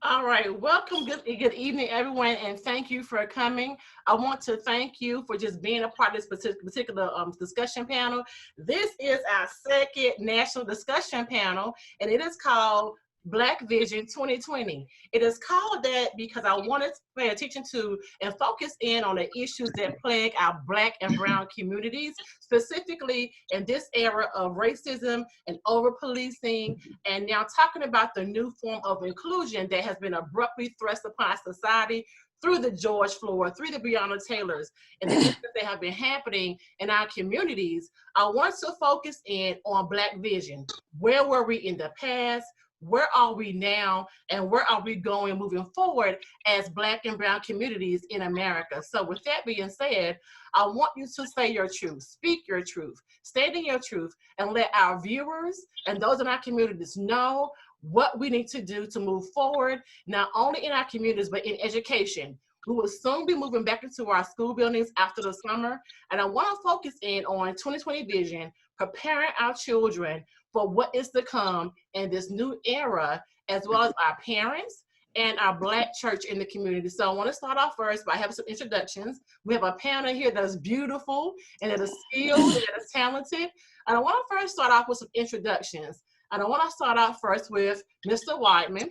All right, welcome. Good evening, everyone, and thank you for coming. I want to thank you for just being a part of this particular discussion panel. This is our second national discussion panel, and it is called Black Vision 2020. It is called that because I wanted to pay attention to and focus in on the issues that plague our Black and Brown communities, specifically in this era of racism and over-policing, and now talking about the new form of inclusion that has been abruptly thrust upon society through the George Floyd, through the Breonna Taylors, and the things that have been happening in our communities. I want to focus in on Black vision. Where were we in the past? Where are we now? And where are we going moving forward as Black and Brown communities in America? So with that being said, I want you to say your truth, speak your truth, stand in your truth, and let our viewers and those in our communities know what we need to do to move forward, not only in our communities, but in education. We will soon be moving back into our school buildings after the summer. And I want to focus in on 2020 vision, preparing our children for what is to come in this new era, as well as our parents and our Black church in the community. So I want to start off first by having some introductions. We have a panel here that is beautiful and that is skilled and that is talented. And I want to first start off with some introductions. And I want to start off first with Mr. Wideman.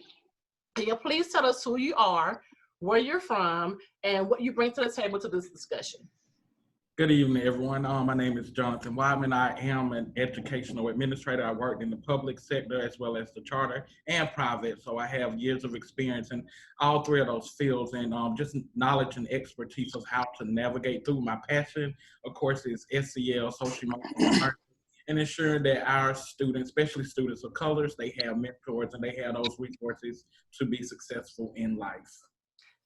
Can you please tell us who you are, where you're from, and what you bring to the table to this discussion? Good evening, everyone. My name is Jonathan Wideman. I am an educational administrator. I worked in the public sector as well as the charter and private, so I have years of experience in all three of those fields, and just knowledge and expertise of how to navigate through. My passion, of course, is SEL, social emotional learning, and ensuring that our students, especially students of colors, they have mentors and they have those resources to be successful in life.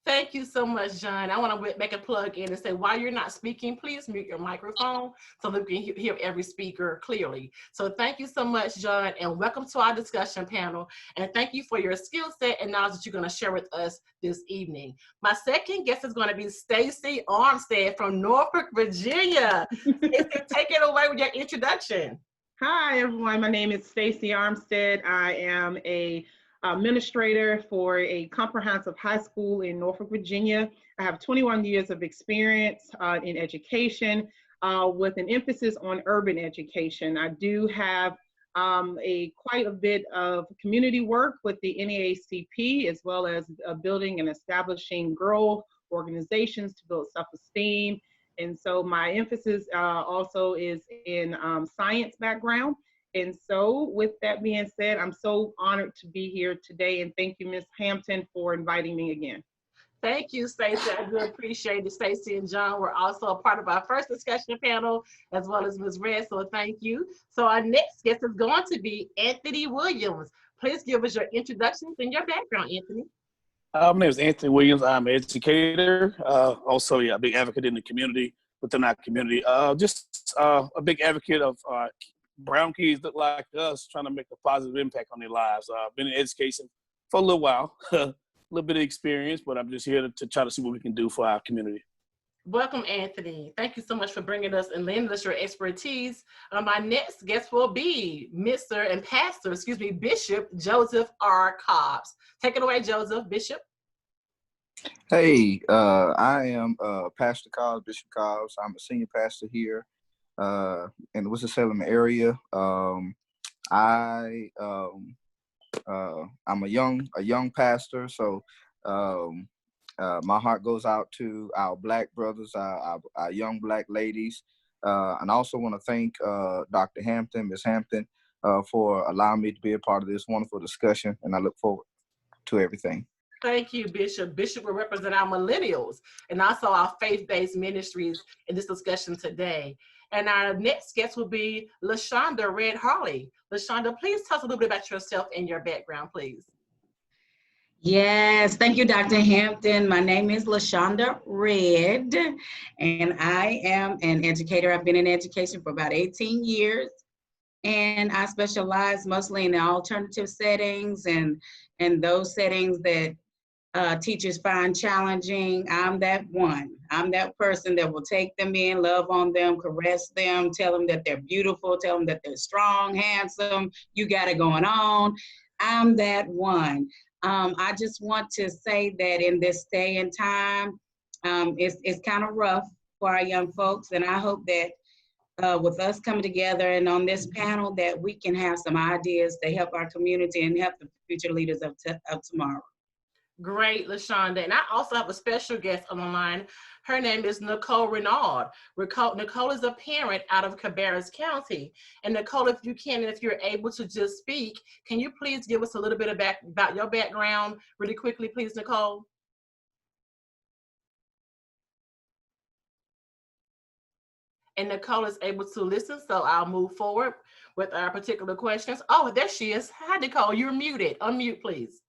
Thank you so much, John. I want to make a plug in and say, while you're not speaking, please mute your microphone so that we can hear every speaker clearly. So thank you so much, John, and welcome to our discussion panel. And thank you for your skill set and knowledge that you're going to share with us this evening. My second guest is going to be Stacie Armstead from Norfolk, Virginia. Stacie, take it away with your introduction. Hi, everyone. My name is Stacie Armstead. I am a administrator for a comprehensive high school in Norfolk, Virginia. I have 21 years of experience in education with an emphasis on urban education. I do have quite a bit of community work with the NAACP, as well as building and establishing girl organizations to build self-esteem. And so my emphasis also is in science background. And so with that being said, I'm so honored to be here today, and thank you, Ms. Hampton, for inviting me again. Thank you, Stacie. I do appreciate it. Stacie and John were also a part of our first discussion panel, as well as Ms. Red, so thank you. So our next guest is going to be Anthony Williams. Please give us your introductions and your background, Anthony. My name is Anthony Williams. I'm an educator. Also, a big advocate in the community, within our community. Just a big advocate of brown kids that like us, trying to make a positive impact on their lives. I've been in education for a little while, a little bit of experience, but I'm just here to try to see what we can do for our community. Welcome, Anthony. Thank you so much for bringing us and lending us your expertise. My next guest will be Bishop Joseph R. Cobbs. Take it away, Joseph. Bishop. Hey, I am Pastor Cobbs, Bishop Cobbs. I'm a senior pastor here in the Winston-Salem area. I'm a young pastor, so my heart goes out to our Black brothers, our young Black ladies, and I also want to thank Dr. Hampton, Ms. Hampton, for allowing me to be a part of this wonderful discussion, and I look forward to everything. Thank you, Bishop. Bishop will represent our millennials and also our faith-based ministries in this discussion today. And our next guest will be LaShonda Red Harley. LaShonda, please tell us a little bit about yourself and your background, please. Yes, thank you, Dr. Hampton. My name is LaShonda Red, and I am an educator. I've been in education for about 18 years, and I specialize mostly in the alternative settings and those settings that teachers find challenging. I'm that one. I'm that person that will take them in, love on them, caress them, tell them that they're beautiful, tell them that they're strong, handsome, you got it going on. I'm that one. I just want to say that in this day and time, it's kind of rough for our young folks, and I hope that with us coming together and on this panel that we can have some ideas to help our community and help the future leaders of tomorrow. Great, LaShonda. And I also have a special guest on the line. Her name is Nicole Renaud. Nicole is a parent out of Cabarrus County. And Nicole, if you can, and if you're able to just speak, can you please give us a little bit about your background really quickly, please, Nicole? And Nicole is able to listen, so I'll move forward with our particular questions. Oh, there she is. Hi, Nicole, you're muted. Unmute, please.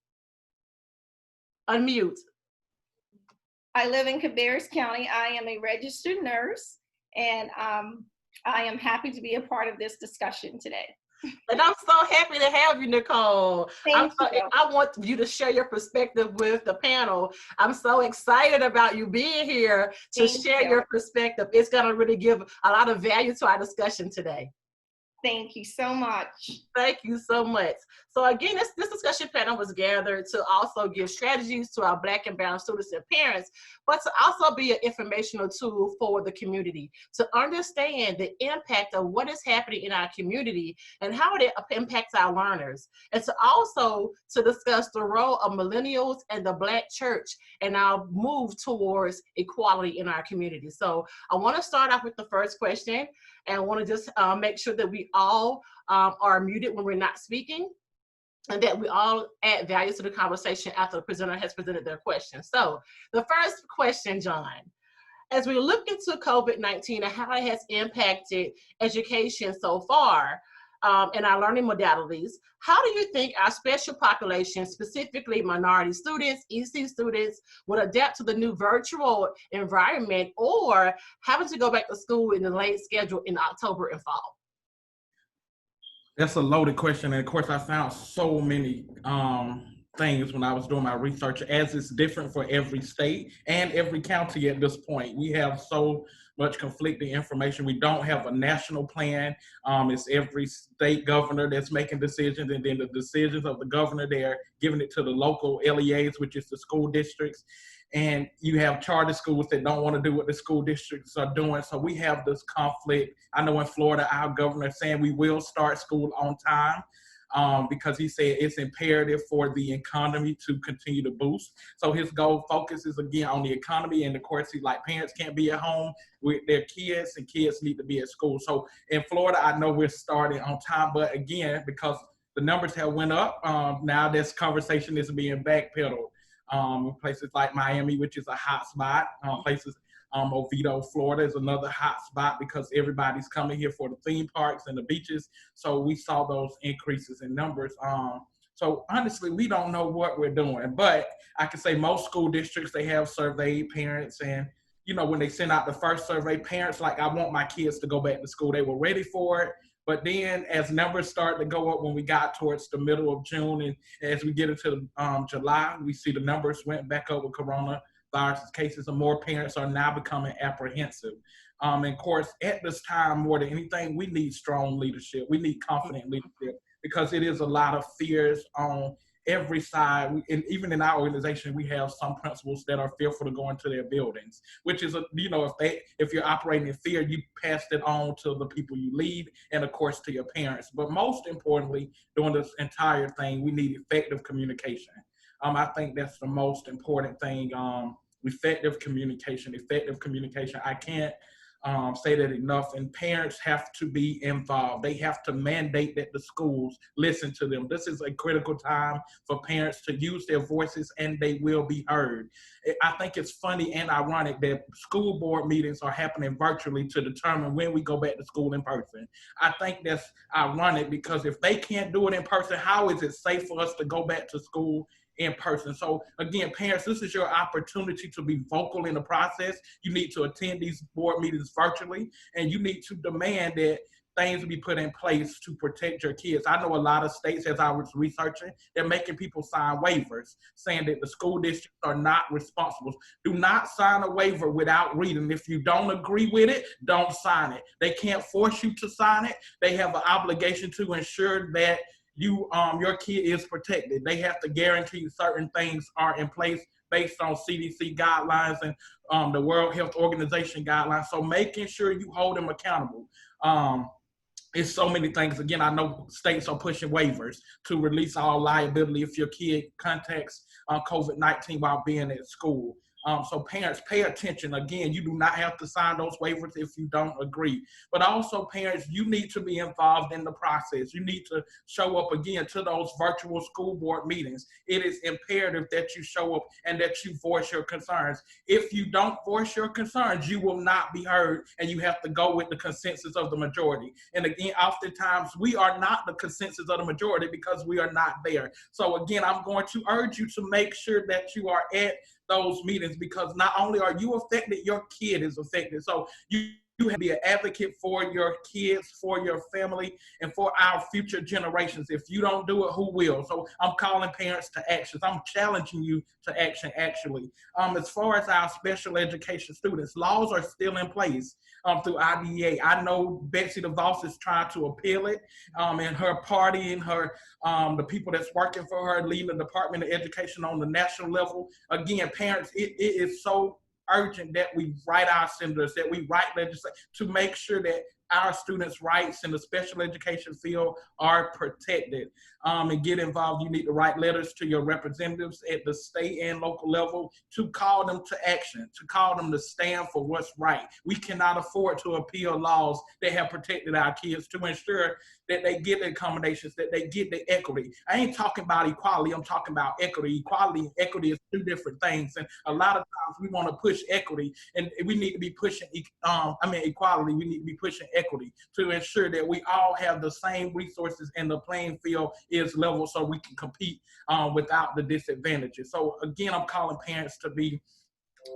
Unmute. I live in Cabarrus County. I am a registered nurse, and I am happy to be a part of this discussion today. And I'm so happy to have you, Nicole. Thank you. I want you to share your perspective with the panel. I'm so excited about you being here to share your perspective. It's going to really give a lot of value to our discussion today. Thank you so much. Thank you so much. So again, this discussion panel was gathered to also give strategies to our Black and Brown students and parents, but to also be an informational tool for the community, to understand the impact of what is happening in our community and how it impacts our learners, and to also to discuss the role of millennials and the Black church and our move towards equality in our community. So I want to start off with the first question, and I want to just make sure that we all are muted when we're not speaking, and that we all add value to the conversation after the presenter has presented their question. So the first question, John, as we look into COVID-19 and how it has impacted education so far in our learning modalities, how do you think our special population, specifically minority students, EC students, would adapt to the new virtual environment or having to go back to school in the late schedule in October and fall? That's a loaded question. And of course, I found so many things when I was doing my research, as it's different for every state and every county at this point. We have so much conflicting information. We don't have a national plan. It's every state governor that's making decisions, and then the decisions of the governor, they're giving it to the local LEAs, which is the school districts. And you have charter schools that don't want to do what the school districts are doing. So we have this conflict. I know in Florida, our governor is saying we will start school on time because he said it's imperative for the economy to continue to boost. So his goal focuses again on the economy. And of course, he's like, parents can't be at home with their kids and kids need to be at school. So in Florida, I know we're starting on time, but again, because the numbers have went up, now this conversation is being backpedaled. Places like Miami, which is a hot spot, places Oviedo, Florida is another hot spot because everybody's coming here for the theme parks and the beaches. So we saw those increases in numbers. So honestly, we don't know what we're doing, but I can say most school districts, they have surveyed parents, and you know, when they sent out the first survey, parents like, I want my kids to go back to school. They were ready for it. But then as numbers start to go up when we got towards the middle of June and as we get into July, we see the numbers went back up with coronavirus cases, and more parents are now becoming apprehensive. And of course, at this time, more than anything, we need strong leadership. We need confident leadership because it is a lot of fears on every side. And even in our organization, we have some principals that are fearful to go into their buildings, which is, you know, if you're operating in fear, you pass it on to the people you lead and of course to your parents. But most importantly, during this entire thing, we need effective communication. I think that's the most important thing. Effective communication. I can't say that enough, and parents have to be involved. They have to mandate that the schools listen to them. This is a critical time for parents to use their voices, and they will be heard. I think it's funny and ironic that school board meetings are happening virtually to determine when we go back to school in person. I think that's ironic because if they can't do it in person, how is it safe for us to go back to school in person? So again, parents, this is your opportunity to be vocal in the process. You need to attend these board meetings virtually, and you need to demand that things be put in place to protect your kids. I know a lot of states, as I was researching, they're making people sign waivers saying that the school districts are not responsible. Do not sign a waiver without reading. If you don't agree with it, don't sign it. They can't force you to sign it. They have an obligation to ensure that your kid is protected. They have to guarantee certain things are in place based on CDC guidelines and the World Health Organization guidelines. So making sure you hold them accountable. It's so many things. Again, I know states are pushing waivers to release all liability if your kid contacts COVID-19 while being at school. So parents, pay attention. Again, you do not have to sign those waivers if you don't agree. But also parents, you need to be involved in the process. You need to show up again to those virtual school board meetings. It is imperative that you show up and that you voice your concerns. If you don't voice your concerns, you will not be heard, and you have to go with the consensus of the majority. And again, oftentimes we are not the consensus of the majority because we are not there. So again, I'm going to urge you to make sure that you are at those meetings, because not only are you affected, your kid is affected. So you have to be an advocate for your kids, for your family, and for our future generations. If you don't do it, who will? So I'm calling parents to action. I'm challenging you to action, actually. As far as our special education students, laws are still in place through IDEA. I know Betsy DeVos is trying to appeal it, and her party and her the people that's working for her, leading the Department of Education on the national level. Again, parents, it is so urgent that we write our senators, that we write legislation to make sure that our students' rights in the special education field are protected. And get involved. You need to write letters to your representatives at the state and local level to call them to action, to call them to stand for what's right. We cannot afford to appeal laws that have protected our kids, to ensure that they get the accommodations, that they get the equity. I ain't talking about equality, I'm talking about equity. Equality and equity is two different things. And a lot of times we want to push equity, and we need to be pushing, equality, we need to be pushing equity to ensure that we all have the same resources and the playing field is level so we can compete without the disadvantages. So again, I'm calling parents to be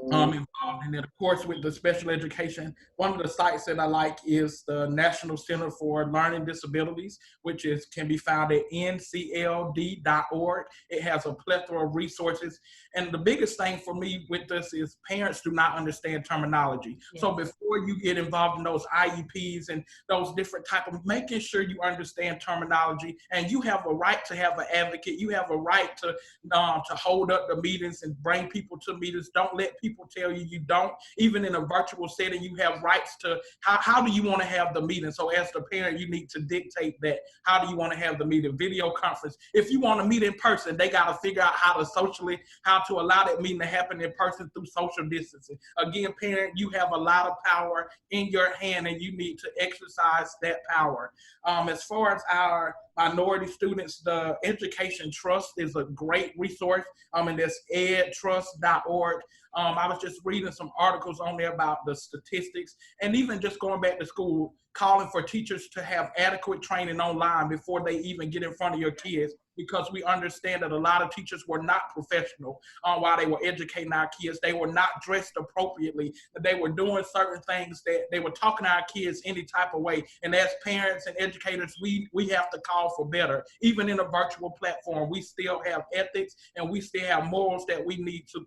involved. And then of course with the special education, one of the sites that I like is the National Center for Learning Disabilities, which can be found at ncld.org. It has a plethora of resources. And the biggest thing for me with this is parents do not understand terminology. Yes. So before you get involved in those IEPs and those different type of, making sure you understand terminology, and you have a right to have an advocate. You have a right to hold up the meetings and bring people to meetings. Don't let people tell you you don't. Even in a virtual setting, you have rights to how do you want to have the meeting. So as the parent, you need to dictate that. How do you want to have the meeting? Video conference. If you want to meet in person, they got to figure out how to allow that meeting to happen in person through social distancing. Again, parent, you have a lot of power in your hand, and you need to exercise that power. As far as our minority students, the Education Trust is a great resource, and that's edtrust.org. I was just reading some articles on there about the statistics, and even just going back to school, calling for teachers to have adequate training online before they even get in front of your kids, because we understand that a lot of teachers were not professional while they were educating our kids. They were not dressed appropriately. They were doing certain things that they were talking to our kids any type of way. And as parents and educators, we have to call for better. Even in a virtual platform, we still have ethics and we still have morals that we need to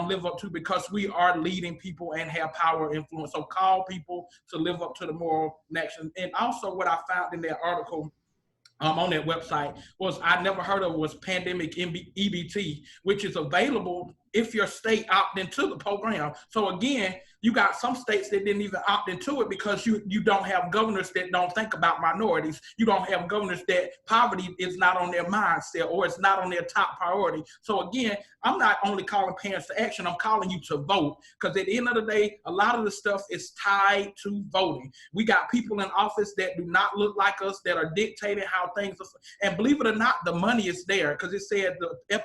live up to, because we are leading people and have power influence. So call people to live up to the moral action. And also what I found in that article on that website was, I never heard of, was pandemic EBT, which is available if your state opt into the program. So again, you got some states that didn't even opt into it because you don't have governors that don't think about minorities. You don't have governors that poverty is not on their mindset or it's not on their top priority. So again, I'm not only calling parents to action, I'm calling you to vote, because at the end of the day, a lot of the stuff is tied to voting. We got people in office that do not look like us, that are dictating how things are. And believe it or not, the money is there, because it said the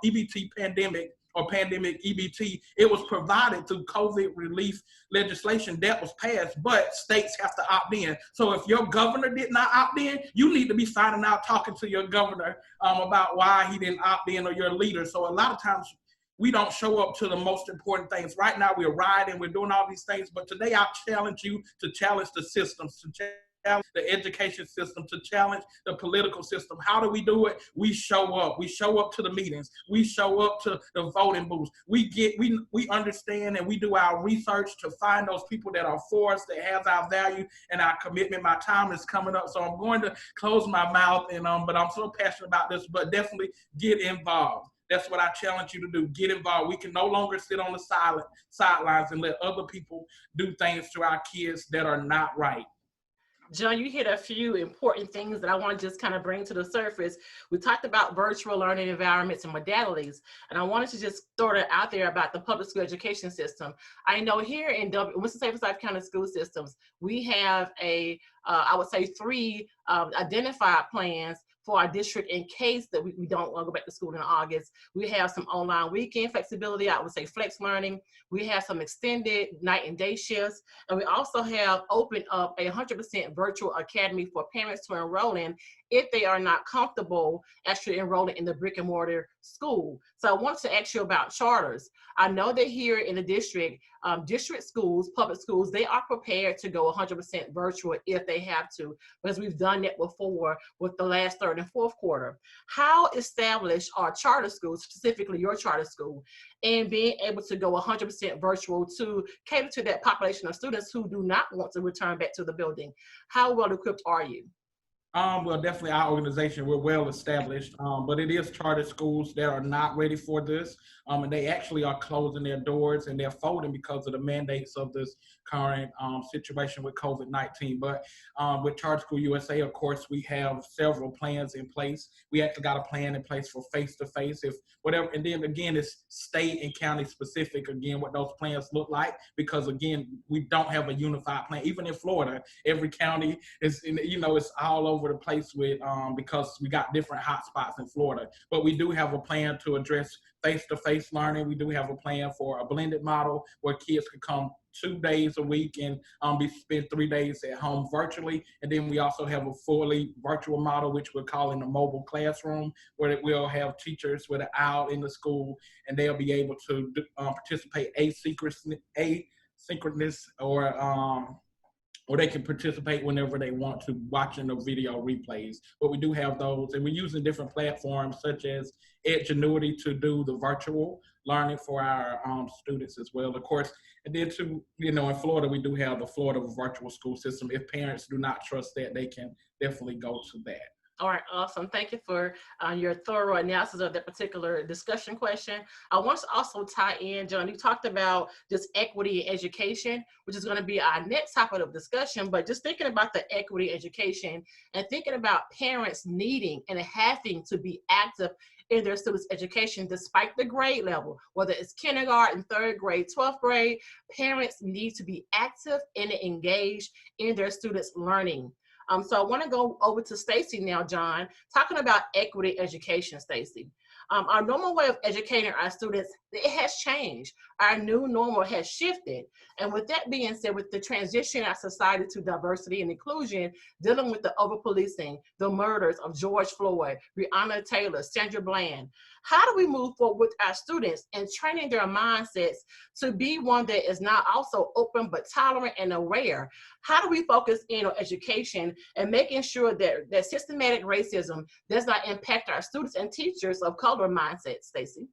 EBT pandemic EBT, it was provided through COVID relief legislation that was passed, but states have to opt in. So if your governor did not opt in, you need to be finding out, talking to your governor about why he didn't opt in, or your leader. So a lot of times we don't show up to the most important things. Right now we're riding, we're doing all these things, but today I challenge you to challenge the systems, to the education system, to challenge the political system. How do we do it? We show up. We show up to the meetings. We show up to the voting booths. We understand and we do our research to find those people that are for us, that have our value and our commitment. My time is coming up, so I'm going to close my mouth, and but I'm so passionate about this. But definitely get involved. That's what I challenge you to do. Get involved. We can no longer sit on the sidelines and let other people do things to our kids that are not right. John, you hit a few important things that I want to just kind of bring to the surface. We talked about virtual learning environments and modalities, and I wanted to just throw it out there about the public school education system. I know here in Winston-Salem County school systems, we have I would say 3 identified plans for our district in case that we don't want to go back to school in August. We have some online weekend flexibility, I would say flex learning. We have some extended night and day shifts. And we also have opened up a 100% virtual academy for parents to enroll in if they are not comfortable actually enrolling in the brick and mortar school. So I wanted to ask you about charters. I know that here in the district schools, public schools, they are prepared to go 100% virtual if they have to, because we've done that before with the last 3rd and 4th quarter. How established are charter schools, specifically your charter school, in being able to go 100% virtual to cater to that population of students who do not want to return back to the building? How well equipped are you? Well, definitely our organization, we're well established, but it is charter schools that are not ready for this, and they actually are closing their doors and they're folding because of the mandates of this current situation with COVID-19. But with Charter School USA, of course, we have several plans in place. We actually got a plan in place for face-to-face, if whatever, and then again, it's state and county specific, again, what those plans look like, because again, we don't have a unified plan. Even in Florida, every county is, it's all over the place with because we got different hotspots in Florida. But we do have a plan to address face-to-face learning. We do have a plan for a blended model where kids could come 2 days a week and spend 3 days at home virtually. And then we also have a fully virtual model, which we're calling a mobile classroom, where we'll have teachers with an out in the school and they'll be able to participate asynchronous or they can participate whenever they want to, watching the video replays. But we do have those, and we're using different platforms such as Edgenuity to do the virtual learning for our students as well, of course. And then in Florida, we do have the Florida virtual school system. If parents do not trust that, they can definitely go to that. All right, awesome. Thank you for your thorough analysis of that particular discussion question. I want to also tie in, John, you talked about just equity in education, which is going to be our next topic of discussion, but just thinking about the equity education and thinking about parents needing and having to be active in their students' education despite the grade level, whether it's kindergarten, 3rd grade, 12th grade, parents need to be active and engaged in their students' learning. So I want to go over to Stacie now, John, talking about equity education, Stacie. Our normal way of educating our students, it has changed. Our new normal has shifted. And with that being said, with the transition of our society to diversity and inclusion, dealing with the over-policing, the murders of George Floyd, Breonna Taylor, Sandra Bland, how do we move forward with our students and training their mindsets to be one that is not also open but tolerant and aware? How do we focus in on education and making sure that systematic racism does not impact our students and teachers of color mindsets, Stacie?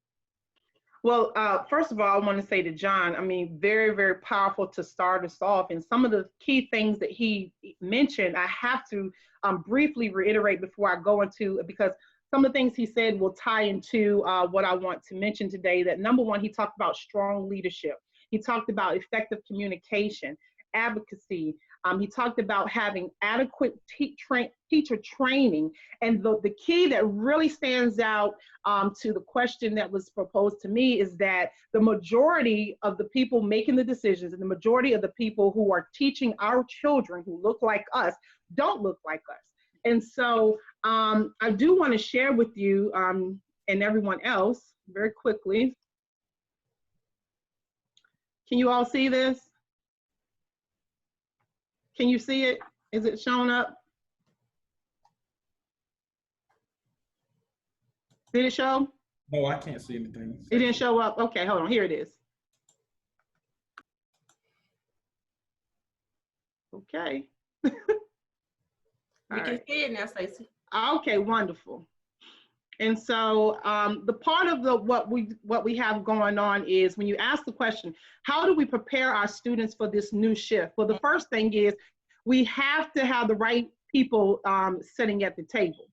Well, first of all, I want to say to John, very, very powerful to start us off. And some of the key things that he mentioned, I have to briefly reiterate before I go into, because some of the things he said will tie into what I want to mention today. That number one, he talked about strong leadership. He talked about effective communication, advocacy. He talked about having adequate teacher training. And the key that really stands out to the question that was proposed to me is that the majority of the people making the decisions and the majority of the people who are teaching our children who look like us don't look like us. And so I do want to share with you and everyone else very quickly. Can you all see this? Can you see it? Is it showing up? Did it show? No, I can't see anything. It didn't show up? Okay, hold on, here it is. Okay. We can see it now, Stacie. Okay, wonderful. And so the part of what we have going on is when you ask the question, how do we prepare our students for this new shift? Well, the first thing is we have to have the right people sitting at the table.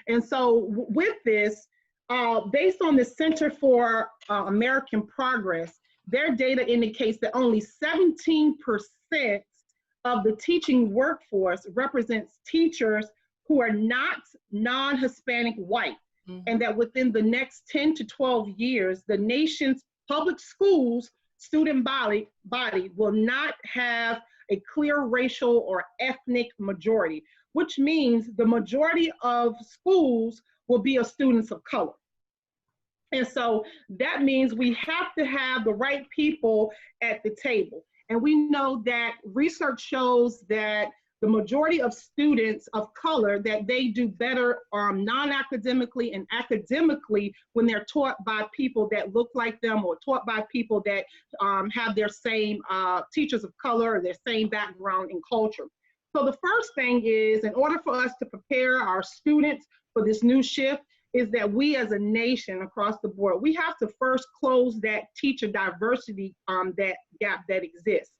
And so with this, based on the Center for American Progress, their data indicates that only 17% of the teaching workforce represents teachers who are not non-Hispanic white. And that within the next 10 to 12 years, the nation's public schools student body will not have a clear racial or ethnic majority, which means the majority of schools will be of students of color. And so that means we have to have the right people at the table. And we know that research shows that the majority of students of color, that they do better non-academically and academically when they're taught by people that look like them or taught by people that have their same teachers of color or their same background and culture. So the first thing is, in order for us to prepare our students for this new shift, is that we as a nation across the board, we have to first close that teacher diversity that gap that exists.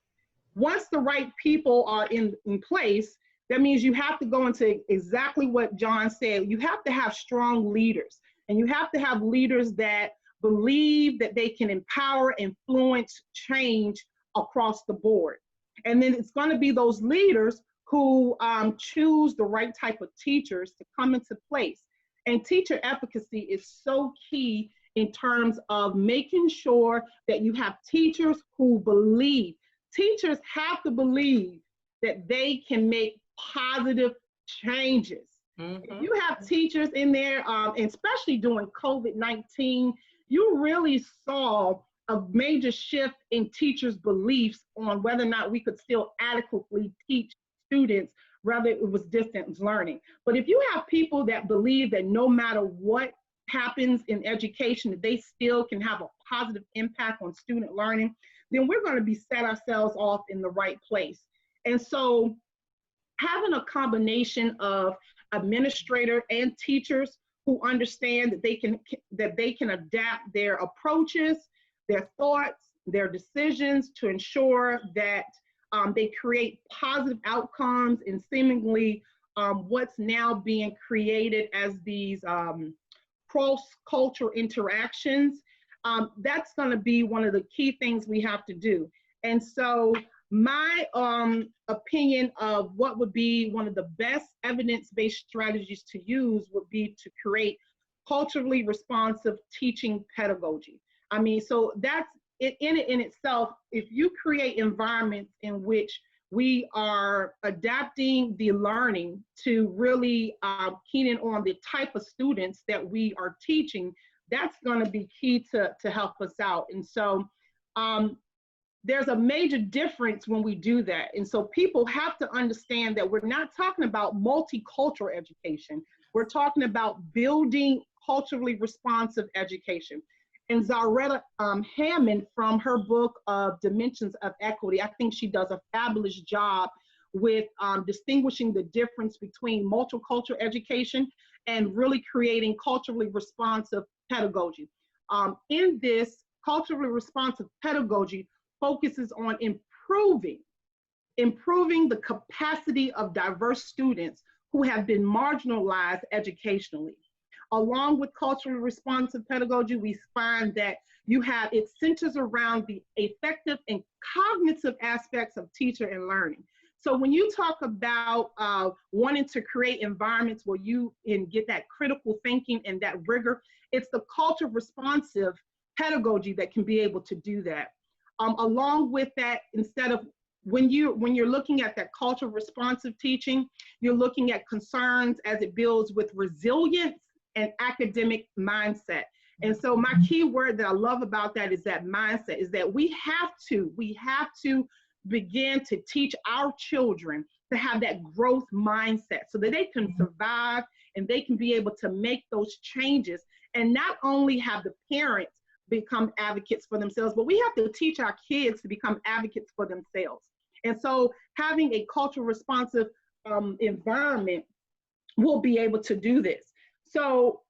Once the right people are in place, that means you have to go into exactly what John said. You have to have strong leaders, and you have to have leaders that believe that they can empower, influence, change across the board. And then it's going to be those leaders who choose the right type of teachers to come into place. And teacher efficacy is so key in terms of making sure that you have teachers who believe. Teachers have to believe that they can make positive changes. If you have teachers in there, especially during COVID-19, you really saw a major shift in teachers' beliefs on whether or not we could still adequately teach students, whether it was distance learning. But if you have people that believe that no matter what happens in education, that they still can have a positive impact on student learning, then we're going to be set ourselves off in the right place. And so having a combination of administrators and teachers who understand that they can adapt their approaches, their thoughts, their decisions to ensure that they create positive outcomes in seemingly what's now being created as these cross-cultural interactions. That's going to be one of the key things we have to do. And so my opinion of what would be one of the best evidence-based strategies to use would be to create culturally responsive teaching pedagogy. I mean, so that's it in itself. If you create environments in which we are adapting the learning to really keen in on the type of students that we are teaching, that's going to be key to help us out. And so there's a major difference when we do that. And so people have to understand that we're not talking about multicultural education. We're talking about building culturally responsive education. And Zaretta Hammond, from her book of Dimensions of Equity, I think she does a fabulous job with distinguishing the difference between multicultural education and really creating culturally responsive pedagogy. In this, culturally responsive pedagogy focuses on improving the capacity of diverse students who have been marginalized educationally. Along with culturally responsive pedagogy, we find that it centers around the effective and cognitive aspects of teacher and learning. So when you talk about wanting to create environments where you can get that critical thinking and that rigor, it's the culture responsive pedagogy that can be able to do that. Along with that, instead of when you're looking at that culture responsive teaching, you're looking at concerns as it builds with resilience and academic mindset. And so my key word that I love about that is that mindset, is that we have to begin to teach our children to have that growth mindset so that they can survive and they can be able to make those changes, and not only have the parents become advocates for themselves, but we have to teach our kids to become advocates for themselves. And so having a cultural responsive environment will be able to do this. So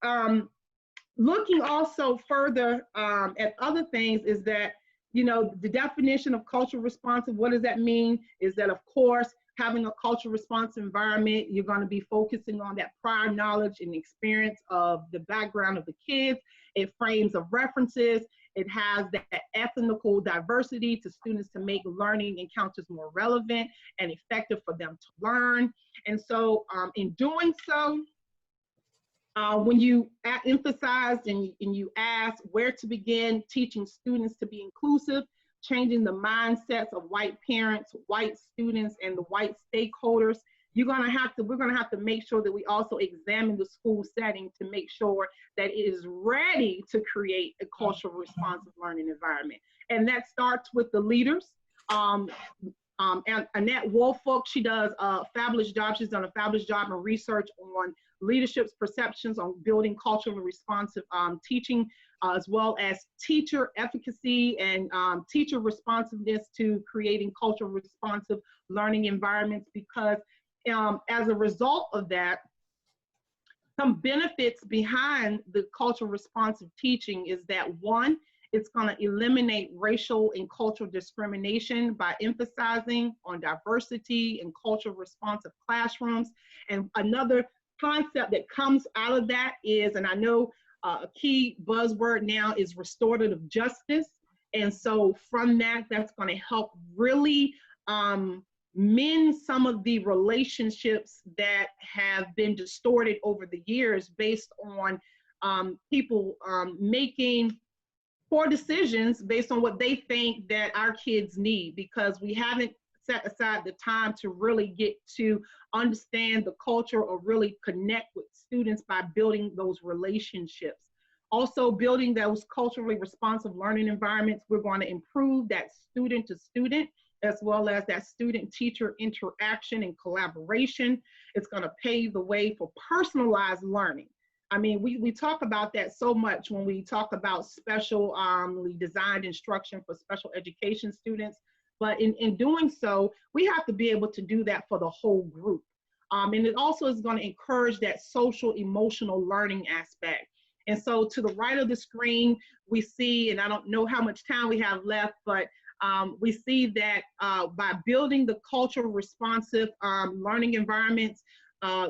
looking also further at other things is that, you know, the definition of cultural responsive, what does that mean? Is that, of course, having a cultural responsive environment, you're going to be focusing on that prior knowledge and experience of the background of the kids. It frames of references. It has that ethnical diversity to students to make learning encounters more relevant and effective for them to learn. And so in doing so, when you emphasize and you ask where to begin teaching students to be inclusive, changing the mindsets of white parents, white students, and the white stakeholders, we're gonna have to make sure that we also examine the school setting to make sure that it is ready to create a culturally responsive learning environment. And that starts with the leaders. And Annette Woolfolk, she does a fabulous job. She's done a fabulous job in research on leadership's perceptions on building culturally responsive teaching, as well as teacher efficacy and teacher responsiveness to creating culturally responsive learning environments, because as a result of that, some benefits behind the cultural responsive teaching is that, one, it's going to eliminate racial and cultural discrimination by emphasizing on diversity and cultural responsive classrooms. And another concept that comes out of that is, and I know a key buzzword now is restorative justice. And so from that, that's going to help really mend some of the relationships that have been distorted over the years based on people making poor decisions based on what they think that our kids need, because we haven't set aside the time to really get to understand the culture or really connect with students by building those relationships. Also, building those culturally responsive learning environments, we're going to improve that student to student as well as that student-teacher interaction and collaboration. It's going to pave the way for personalized learning. I mean, we talk about that so much when we talk about specially designed instruction for special education students. But in doing so, we have to be able to do that for the whole group. And it also is going to encourage that social emotional learning aspect. And so to the right of the screen, we see, and I don't know how much time we have left, but we see that by building the cultural responsive learning environments,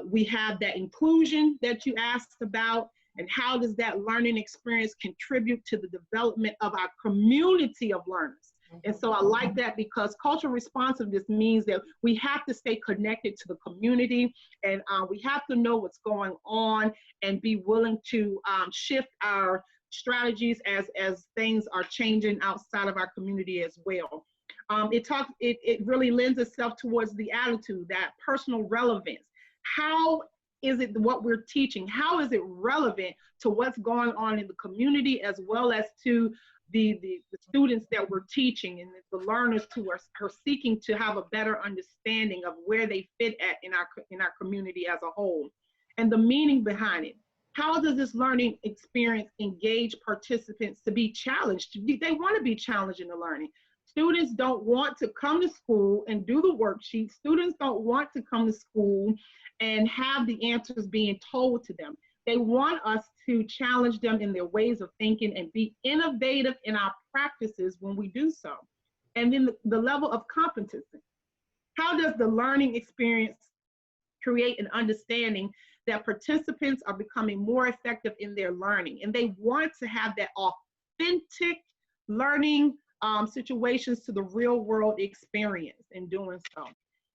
we have that inclusion that you asked about, and how does that learning experience contribute to the development of our community of learners. And so I like that, because cultural responsiveness means that we have to stay connected to the community, and we have to know what's going on and be willing to shift our strategies as things are changing outside of our community as well. It really lends itself towards the attitude, that personal relevance. How is it what we're teaching? How is it relevant to what's going on in the community, as well as to the students that we're teaching and the learners who are seeking to have a better understanding of where they fit at in our community as a whole, and the meaning behind it. How does this learning experience engage participants to be challenged? They want to be challenged in the learning. Students don't want to come to school and do the worksheet. Students don't want to come to school and have the answers being told to them. They want us to challenge them in their ways of thinking and be innovative in our practices when we do so. And then the level of competency. How does the learning experience create an understanding that participants are becoming more effective in their learning, and they want to have that authentic learning situations to the real world experience in doing so.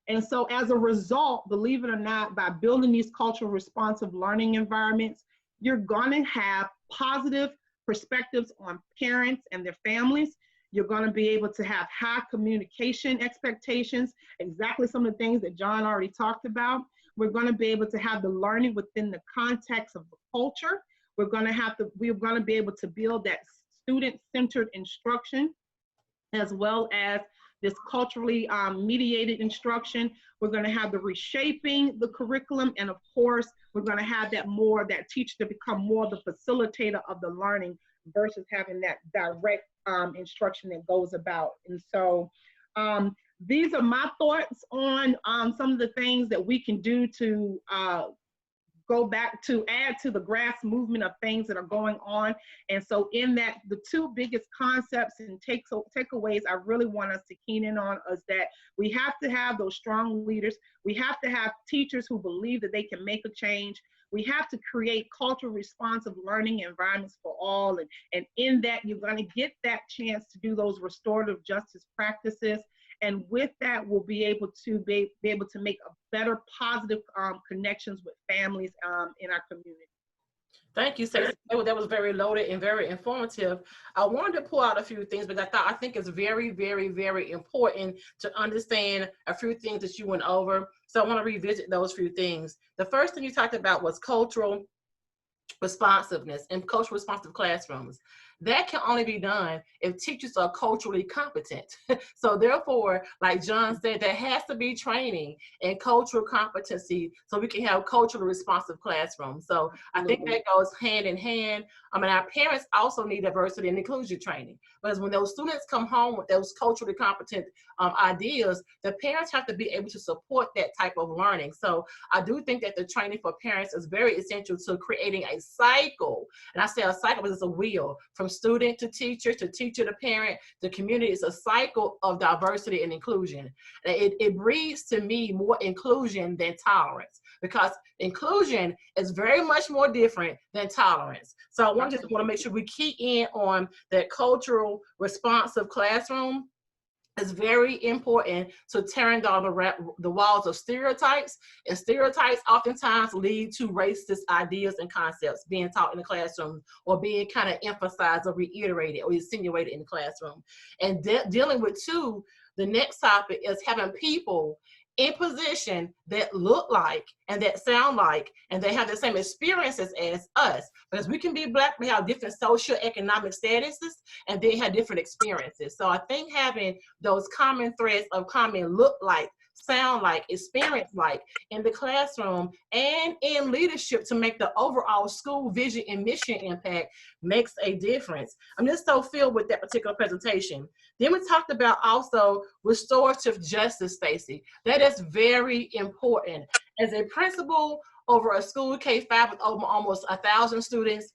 And so as a result, believe it or not, by building these cultural responsive learning environments, you're gonna have positive perspectives on parents and their families. You're gonna be able to have high communication expectations, exactly some of the things that John already talked about. We're gonna be able to have the learning within the context of the culture. We're gonna be able to build that student-centered instruction, as well as this culturally mediated instruction. We're going to have the reshaping the curriculum, and of course, we're going to have that teacher to become more the facilitator of the learning versus having that direct instruction that goes about. And so these are my thoughts on some of the things that we can do to go back to add to the grass movement of things that are going on. And so in that, the two biggest concepts and takeaways I really want us to keen in on is that we have to have those strong leaders. We have to have teachers who believe that they can make a change. We have to create culturally responsive learning environments for all. And in that, you're going to get that chance to do those restorative justice practices. And with that, we'll be able to make a better positive connections with families in our community. Thank you, Stacie. That was very loaded and very informative. I wanted to pull out a few things, but I think it's very, very, very important to understand a few things that you went over. So I want to revisit those few things. The first thing you talked about was cultural responsiveness and culturally responsive classrooms. That can only be done if teachers are culturally competent. So therefore, like John said, there has to be training in cultural competency so we can have culturally responsive classrooms. So I think that goes hand in hand. I mean, our parents also need diversity and inclusion training, because when those students come home with those culturally competent ideas, the parents have to be able to support that type of learning. So I do think that the training for parents is very essential to creating a cycle. And I say a cycle because it's a wheel from student to teacher to parent. The community is a cycle of diversity and inclusion. It breeds to me more inclusion than tolerance, because inclusion is very much more different than tolerance. So I just want to make sure we key in on that cultural responsive classroom. It's very important to tearing down the walls of stereotypes, and stereotypes oftentimes lead to racist ideas and concepts being taught in the classroom, or being kind of emphasized or reiterated or insinuated in the classroom. And dealing with the next topic is having people in position that look like and that sound like and they have the same experiences as us, because we can be Black, we have different socioeconomic statuses, and they have different experiences. So I think having those common threads of common look like, sound like, experience like in the classroom and in leadership to make the overall school vision and mission impact makes a difference. I'm just so filled with that particular presentation. Then we talked about also restorative justice, Stacie. That is very important. As a principal over a school K-5 with over almost 1,000 students,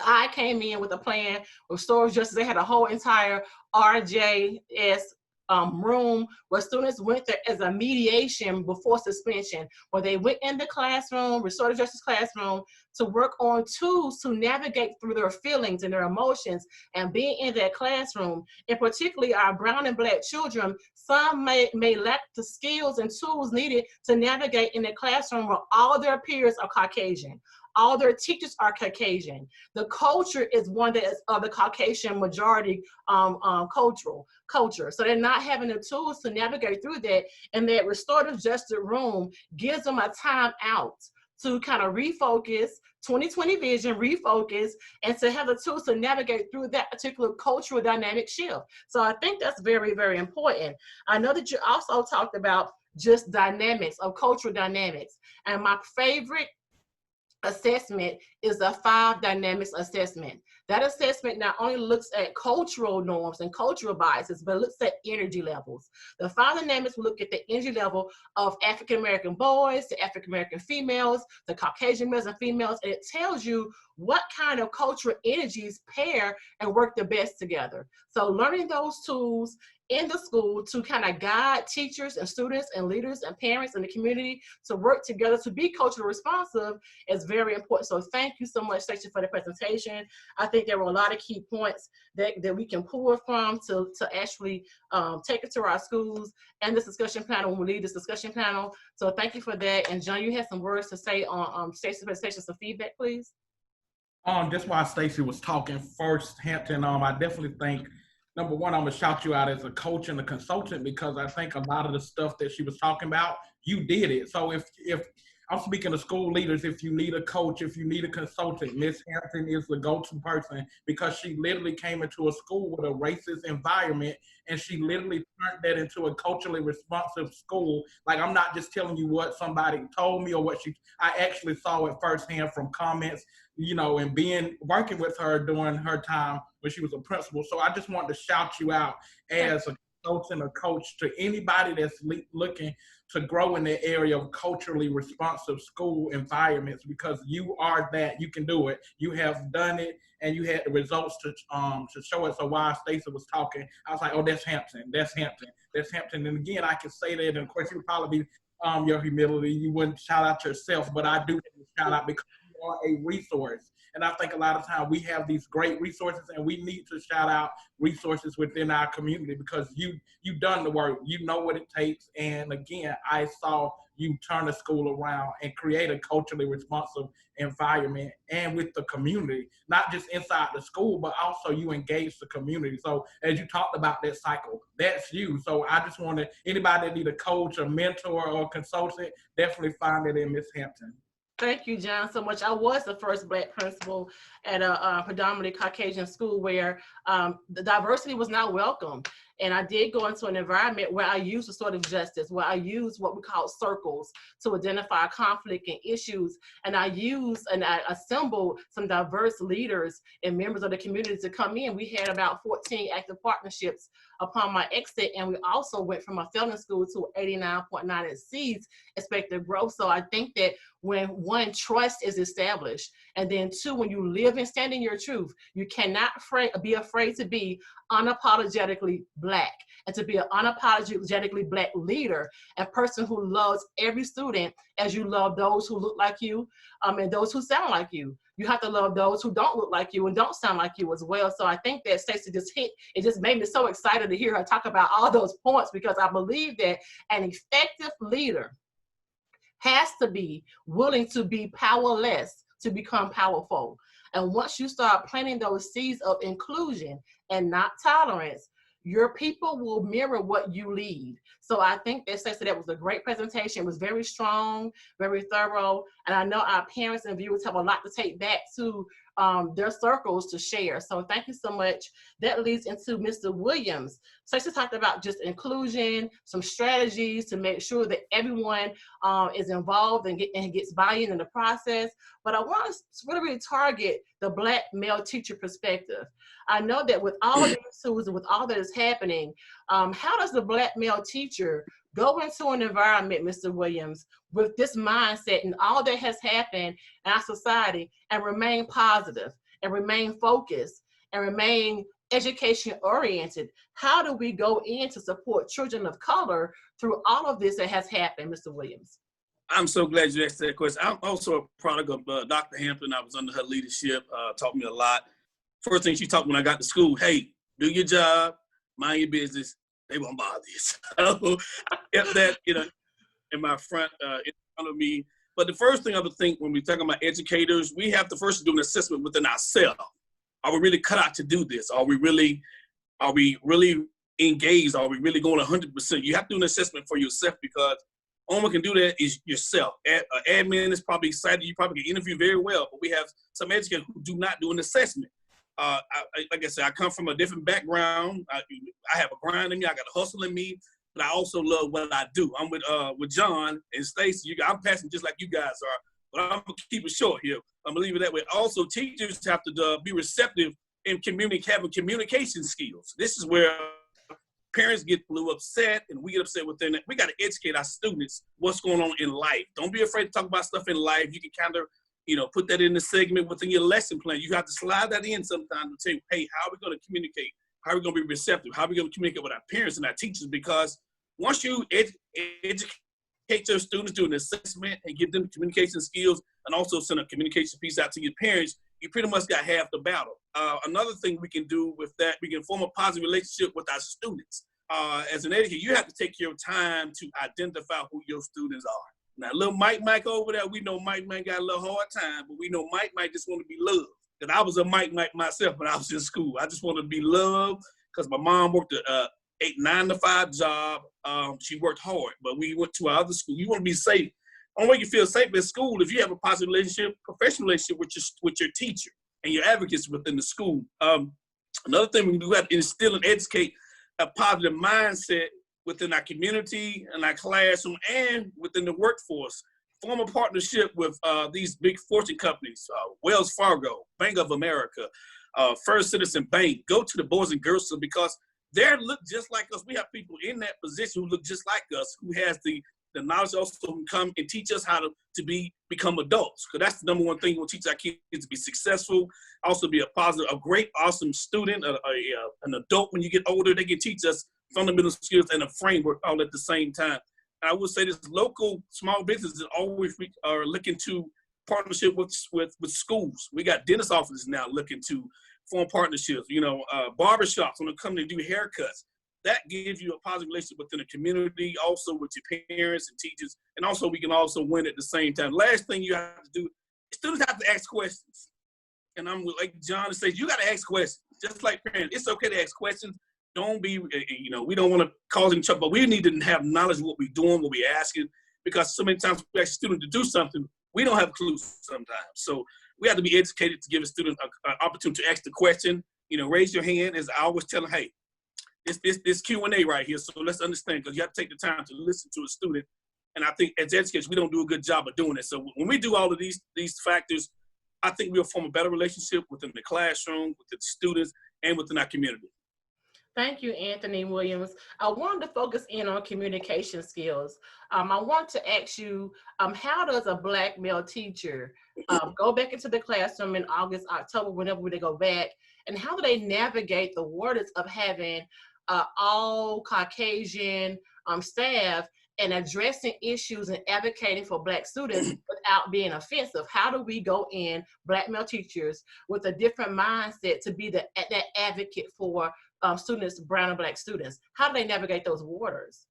I came in with a plan of restorative justice. They had a whole entire RJS room where students went there as a mediation before suspension, where they went in the classroom, restorative justice classroom, to work on tools to navigate through their feelings and their emotions and being in that classroom. And particularly our brown and Black children, some may lack the skills and tools needed to navigate in the classroom where all their peers are Caucasian. All their teachers are Caucasian. The culture is one that is of the Caucasian majority culture. So they're not having the tools to navigate through that. And that restorative justice room gives them a time out to kind of refocus, 2020 vision, refocus, and to have the tools to navigate through that particular cultural dynamic shift. So I think that's very, very important. I know that you also talked about just dynamics of cultural dynamics. And my favorite assessment is the 5 dynamics assessment. That assessment not only looks at cultural norms and cultural biases, but looks at energy levels. The 5 dynamics look at the energy level of African-American boys, the African-American females, the Caucasian males and females, and it tells you what kind of cultural energies pair and work the best together. So learning those tools in the school to kind of guide teachers and students and leaders and parents in the community to work together to be culturally responsive is very important. So thank you so much, Stacie, for the presentation. I think there were a lot of key points that we can pull from to actually take it to our schools and this discussion panel when we lead this discussion panel. So thank you for that. And John, you had some words to say on Stacie's presentation, some feedback, please. Just while Stacie was talking first, Hampton, I definitely think, number one, I'm gonna shout you out as a coach and a consultant, because I think a lot of the stuff that she was talking about, you did it. So if I'm speaking to school leaders, if you need a coach, if you need a consultant, Miss Hampton is the go-to person, because she literally came into a school with a racist environment and she literally turned that into a culturally responsive school. Like, I'm not just telling you what somebody told me or what I actually saw it firsthand from comments, and working with her during her time when she was a principal. So I just wanted to shout you out as a consultant or coach to anybody that's looking to grow in the area of culturally responsive school environments, because you are that. You can do it. You have done it, and you had the results to show it. So while Stacie was talking, I was like, oh, that's Hampton. That's Hampton. That's Hampton. And again, I can say that, and of course, you would probably be your humility. You wouldn't shout out yourself, but I do shout out because you are a resource. And I think a lot of times we have these great resources, and we need to shout out resources within our community, because you've done the work. You know what it takes. And again, I saw you turn the school around and create a culturally responsive environment, and with the community, not just inside the school, but also you engage the community. So as you talked about that cycle, that's you. So I just wanted anybody that need a coach, a mentor, or a consultant, definitely find it in Miss Hampton. Thank you, John, so much. I was the first Black principal at a predominantly Caucasian school where the diversity was not welcome. And I did go into an environment where I used restorative justice, where I used what we call circles to identify conflict and issues. And I used and I assembled some diverse leaders and members of the community to come in. We had about 14 active partnerships upon my exit. And we also went from a failing school to 89.9 exceeds expected growth. So I think that when one, trust is established, and then two, when you live and stand in your truth, you cannot be afraid to be unapologetically Black, and to be an unapologetically Black leader, a person who loves every student as you love those who look like you and those who sound like you. You have to love those who don't look like you and don't sound like you as well. So I think that Stacie just hit, it just made me so excited to hear her talk about all those points, because I believe that an effective leader has to be willing to be powerless to become powerful. And once you start planting those seeds of inclusion and not tolerance, your people will mirror what you lead. So I think that Stacie, that was a great presentation. It was very strong, very thorough. And I know our parents and viewers have a lot to take back to their circles to share. So thank you so much. That leads into Mr. Williams. Stacie talked about just inclusion, some strategies to make sure that everyone is involved and gets buy-in in the process. But I want to really target the Black male teacher perspective. I know that with all of these tools and with all that is happening, how does the Black male teacher go into an environment, Mr. Williams, with this mindset and all that has happened in our society, and remain positive and remain focused and remain education oriented? How do we go in to support children of color through all of this that has happened, Mr. Williams? I'm so glad you asked that question. I'm also a product of Dr. Hampton. I was under her leadership, taught me a lot. First thing she taught me when I got to school, hey, do your job, mind your business, they won't bother you. So I kept that, in my front, in front of me. But the first thing I would think when we're talking about educators, we have to first do an assessment within ourselves. Are we really cut out to do this? Are we really engaged? Are we really going 100%? You have to do an assessment for yourself, because only one can do that is yourself. Admin is probably excited. You probably can interview very well, but we have some educators who do not do an assessment. Like I said, I come from a different background. I have a grind in me. I got a hustle in me, but I also love what I do. I'm with John and Stacie. I'm passionate just like you guys are, but I'm gonna keep it short here. I'm gonna leave it that way. Also, teachers have to be receptive in having communication skills. This is where parents get a little upset, and we get upset within it. We got to educate our students what's going on in life. Don't be afraid to talk about stuff in life. You can kind of put that in the segment within your lesson plan. You have to slide that in sometimes and say, hey, how are we going to communicate? How are we going to be receptive? How are we going to communicate with our parents and our teachers? Because once you educate your students, do an assessment and give them communication skills, and also send a communication piece out to your parents, you pretty much got half the battle. Another thing we can do with that, we can form a positive relationship with our students. As an educator, you have to take your time to identify who your students are. Now, little Mike over there, we know Mike got a little hard time, but we know Mike just want to be loved. Because I was a Mike myself when I was in school. I just wanted to be loved, because my mom worked a 9-to-5 job. She worked hard, but we went to our other school. You want to be safe. Only way you feel safe in school if you have a positive relationship, professional relationship with your teacher and your advocates within the school. Another thing we do have to instill and educate a positive mindset within our community and our classroom and within the workforce. Form a partnership with these big fortune companies, Wells Fargo, Bank of America, First Citizen Bank. Go to the Boys and Girls Club, because they look just like us. We have people in that position who look just like us, who has the knowledge also to come and teach us how to become adults. Because that's the number one thing we'll teach our kids, to be successful, also be a positive, a great, awesome student, an adult. When you get older, they can teach us fundamental skills and a framework all at the same time. I would say this local small businesses always are looking to partnership with schools. We got dentist offices now looking to form partnerships, barbershops when they come to do haircuts. That gives you a positive relationship within the community, also with your parents and teachers, and also we can also win at the same time. Last thing you have to do, students have to ask questions. And I'm like John says, you got to ask questions. Just like parents, it's okay to ask questions. Don't be, we don't want to cause any trouble, but we need to have knowledge of what we're doing, what we're asking, because so many times we ask a student to do something, we don't have clues sometimes. So we have to be educated to give a student an opportunity to ask the question. Raise your hand, as I always tell them, hey, this Q&A right here, so let's understand, because you have to take the time to listen to a student. And I think as educators, we don't do a good job of doing it. So when we do all of these factors, I think we'll form a better relationship within the classroom, with the students, and within our community. Thank you, Anthony Williams. I wanted to focus in on communication skills. I want to ask you, how does a Black male teacher go back into the classroom in August, October, whenever they go back, and how do they navigate the waters of having all Caucasian staff and addressing issues and advocating for Black students without being offensive? How do we go in, Black male teachers, with a different mindset to be that advocate for students, brown and Black students? How do they navigate those waters?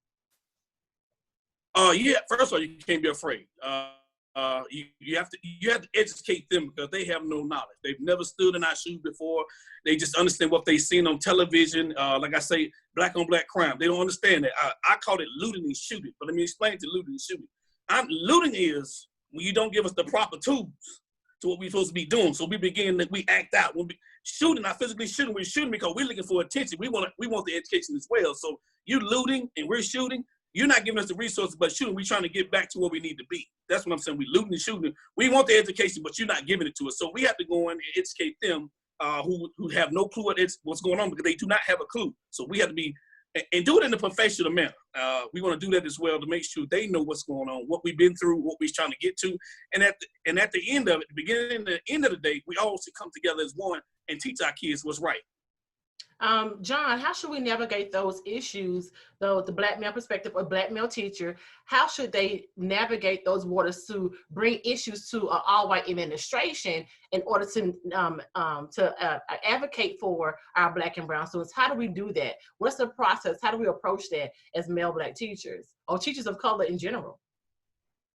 Yeah, first of all, you can't be afraid. You have to educate them, because they have no knowledge. They've never stood in our shoes before. They just understand what they've seen on television. Like I say, Black on Black crime. They don't understand that. I call it looting and shooting, but let me explain to looting and shooting. Looting is when you don't give us the proper tools to what we're supposed to be doing. So we act out. When we shooting, not physically shooting, we're shooting because we're looking for attention. We want the education as well. So you looting and we're shooting. You're not giving us the resources, but shooting, we're trying to get back to where we need to be. That's what I'm saying. We looting and shooting. We want the education, but you're not giving it to us. So we have to go in and educate them who have no clue what's going on, because they do not have a clue. So we have to be, and do it in a professional manner. We want to do that as well, to make sure they know what's going on, what we've been through, what we're trying to get to. And at the end of it, the beginning and the end of the day, we all should come together as one and teach our kids what's right. John, how should we navigate those issues, though, the Black male perspective or Black male teacher? How should they navigate those waters to bring issues to an all-white administration in order to advocate for our Black and brown students? How do we do that? What's the process? How do we approach that as male Black teachers or teachers of color in general?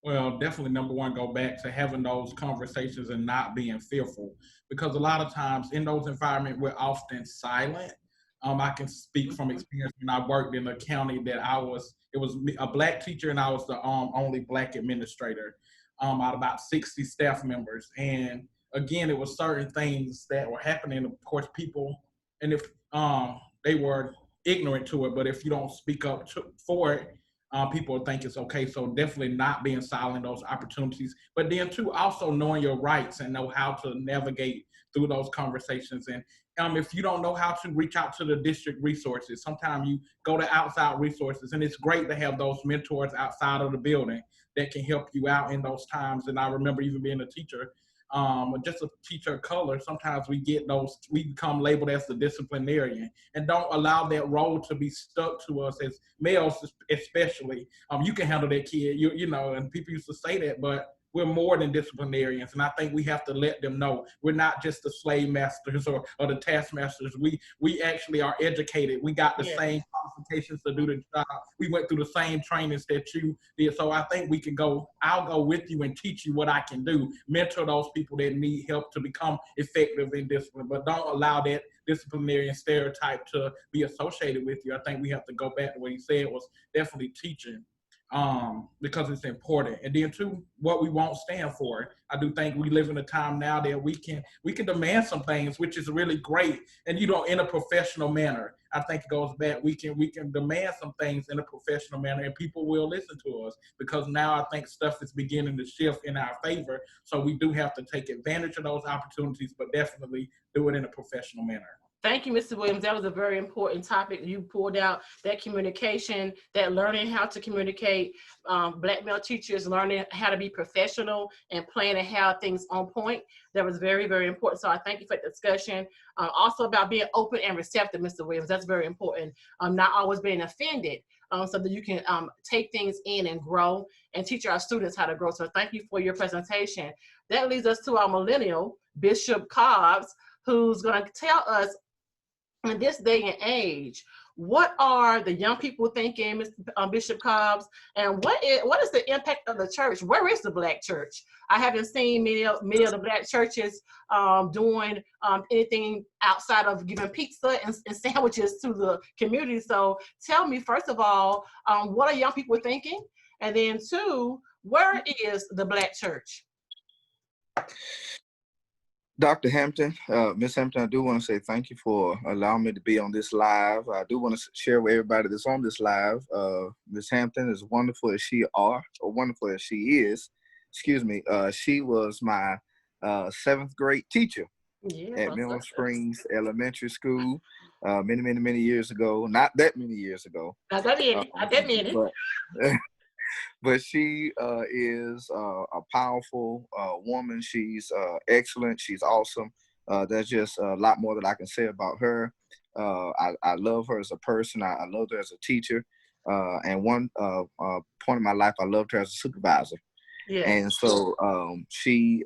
Well, definitely number one, go back to having those conversations and not being fearful, because a lot of times in those environments, we're often silent. I can speak from experience when I worked in a county that it was a Black teacher and I was the only Black administrator out of about 60 staff members. And again, it was certain things that were happening. Of course, people, and if they were ignorant to it, but if you don't speak up for it, people think it's okay. So definitely not being silent, those opportunities. But then too, also knowing your rights and know how to navigate through those conversations. And if you don't know how to, reach out to the district resources. Sometimes you go to outside resources, and it's great to have those mentors outside of the building that can help you out in those times. And I remember even being a teacher, just a teacher of color, sometimes we become labeled as the disciplinarian, and don't allow that role to be stuck to us as males, especially. You can handle that kid, and people used to say that, but we're more than disciplinarians, and I think we have to let them know we're not just the slave masters or the taskmasters. We actually are educated. We got the same qualifications to do the job. We went through the same trainings that you did. So I think I'll go with you and teach you what I can do, mentor those people that need help to become effective in discipline, but don't allow that disciplinarian stereotype to be associated with you. I think we have to go back to what he said was definitely teaching. Because it's important. And then too, what we won't stand for. I do think we live in a time now that we can demand some things, which is really great. And in a professional manner. I think it goes back. We can demand some things in a professional manner, and people will listen to us, because now I think stuff is beginning to shift in our favor. So we do have to take advantage of those opportunities, but definitely do it in a professional manner. Thank you, Mr. Williams. That was a very important topic. You pulled out that communication, that learning how to communicate, Black male teachers learning how to be professional and plan and have things on point. That was very, very important. So I thank you for the discussion. Also about being open and receptive, Mr. Williams. That's very important. Not always being offended, so that you can take things in and grow and teach our students how to grow. So thank you for your presentation. That leads us to our millennial, Bishop Cobbs, who's going to tell us in this day and age, what are the young people thinking, Mr. Bishop Cobbs, and what is the impact of the church? Where is the Black church? I haven't seen many of the Black churches doing anything outside of giving pizza and sandwiches to the community. So tell me, first of all, what are young people thinking? And then two, where is the Black church? Dr. Hampton, Ms. Hampton, I do want to say thank you for allowing me to be on this live. I do want to share with everybody that's on this live. Ms. Hampton, as wonderful as she is, she was my 7th grade teacher at Mineral Springs Elementary School many years ago. Not that many years ago. Not that many. But she is a powerful woman. She's excellent. She's awesome. There's just a lot more that I can say about her. I love her as a person. I love her as a teacher. And one point in my life, I loved her as a supervisor. Yeah. And so she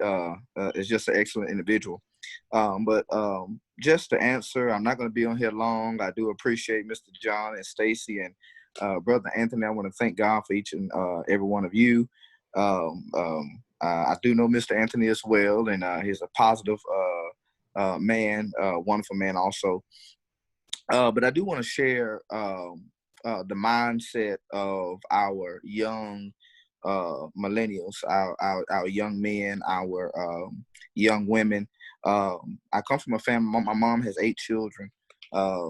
is just an excellent individual. But just to answer, I'm not going to be on here long. I do appreciate Mr. John and Stacie and Brother Anthony. I want to thank God for each and every one of you. I do know Mr. Anthony as well, and he's a positive man, wonderful man also. But I do want to share the mindset of our young millennials, our young men, our young women. I come from a family. My mom has 8 children.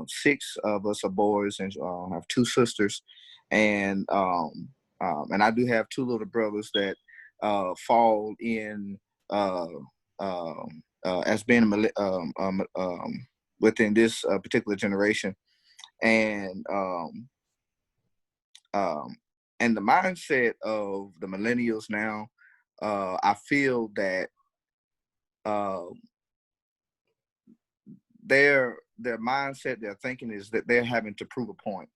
6 of us are boys, and I have 2 sisters, and I do have 2 little brothers that fall in as being within this particular generation, and the mindset of the millennials now, I feel that their mindset, their thinking is that they're having to prove a point.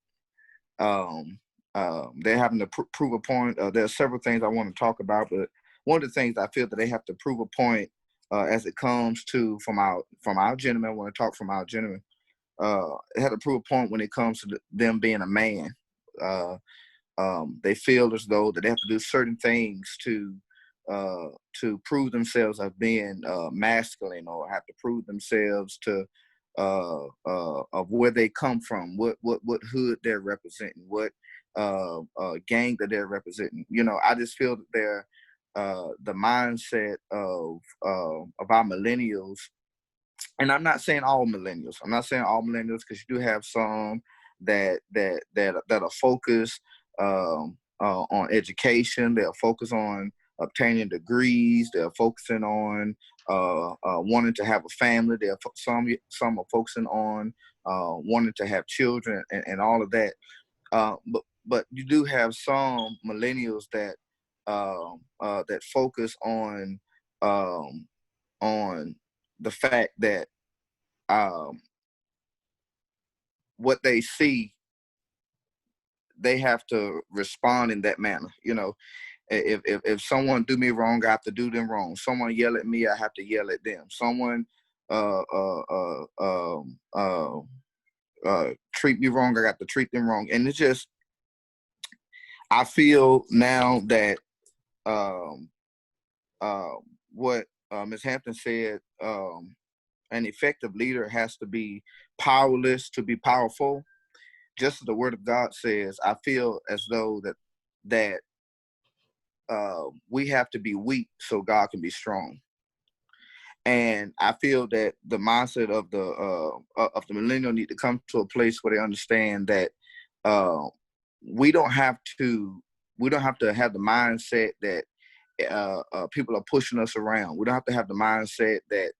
They're having to prove a point. There are several things I want to talk about, but one of the things I feel that they have to prove a point as it comes to from our gentlemen. I want to talk from our gentlemen. They have to prove a point when it comes to them being a man. They feel as though that they have to do certain things to prove themselves as being masculine, or have to prove themselves to of where they come from, what hood they're representing, what gang that they're representing. You know, I just feel that they're the mindset of our millennials, and I'm not saying all millennials. I'm not saying all millennials, because you do have some that are focused on education. They're focused on obtaining degrees. They're focusing on wanting to have a family. Some are focusing on wanting to have children and all of that. But you do have some millennials that focus on the fact that what they see, they have to respond in that manner. You know, if someone do me wrong, I have to do them wrong. Someone yell at me, I have to yell at them. Someone treat me wrong, I got to treat them wrong. And it's just, I feel now that what Ms. Hampton said, an effective leader has to be powerless to be powerful. Just as the word of God says, I feel as though that we have to be weak so God can be strong. And I feel that the mindset of the millennial need to come to a place where they understand that we don't have to have the mindset that people are pushing us around. We don't have to have the mindset that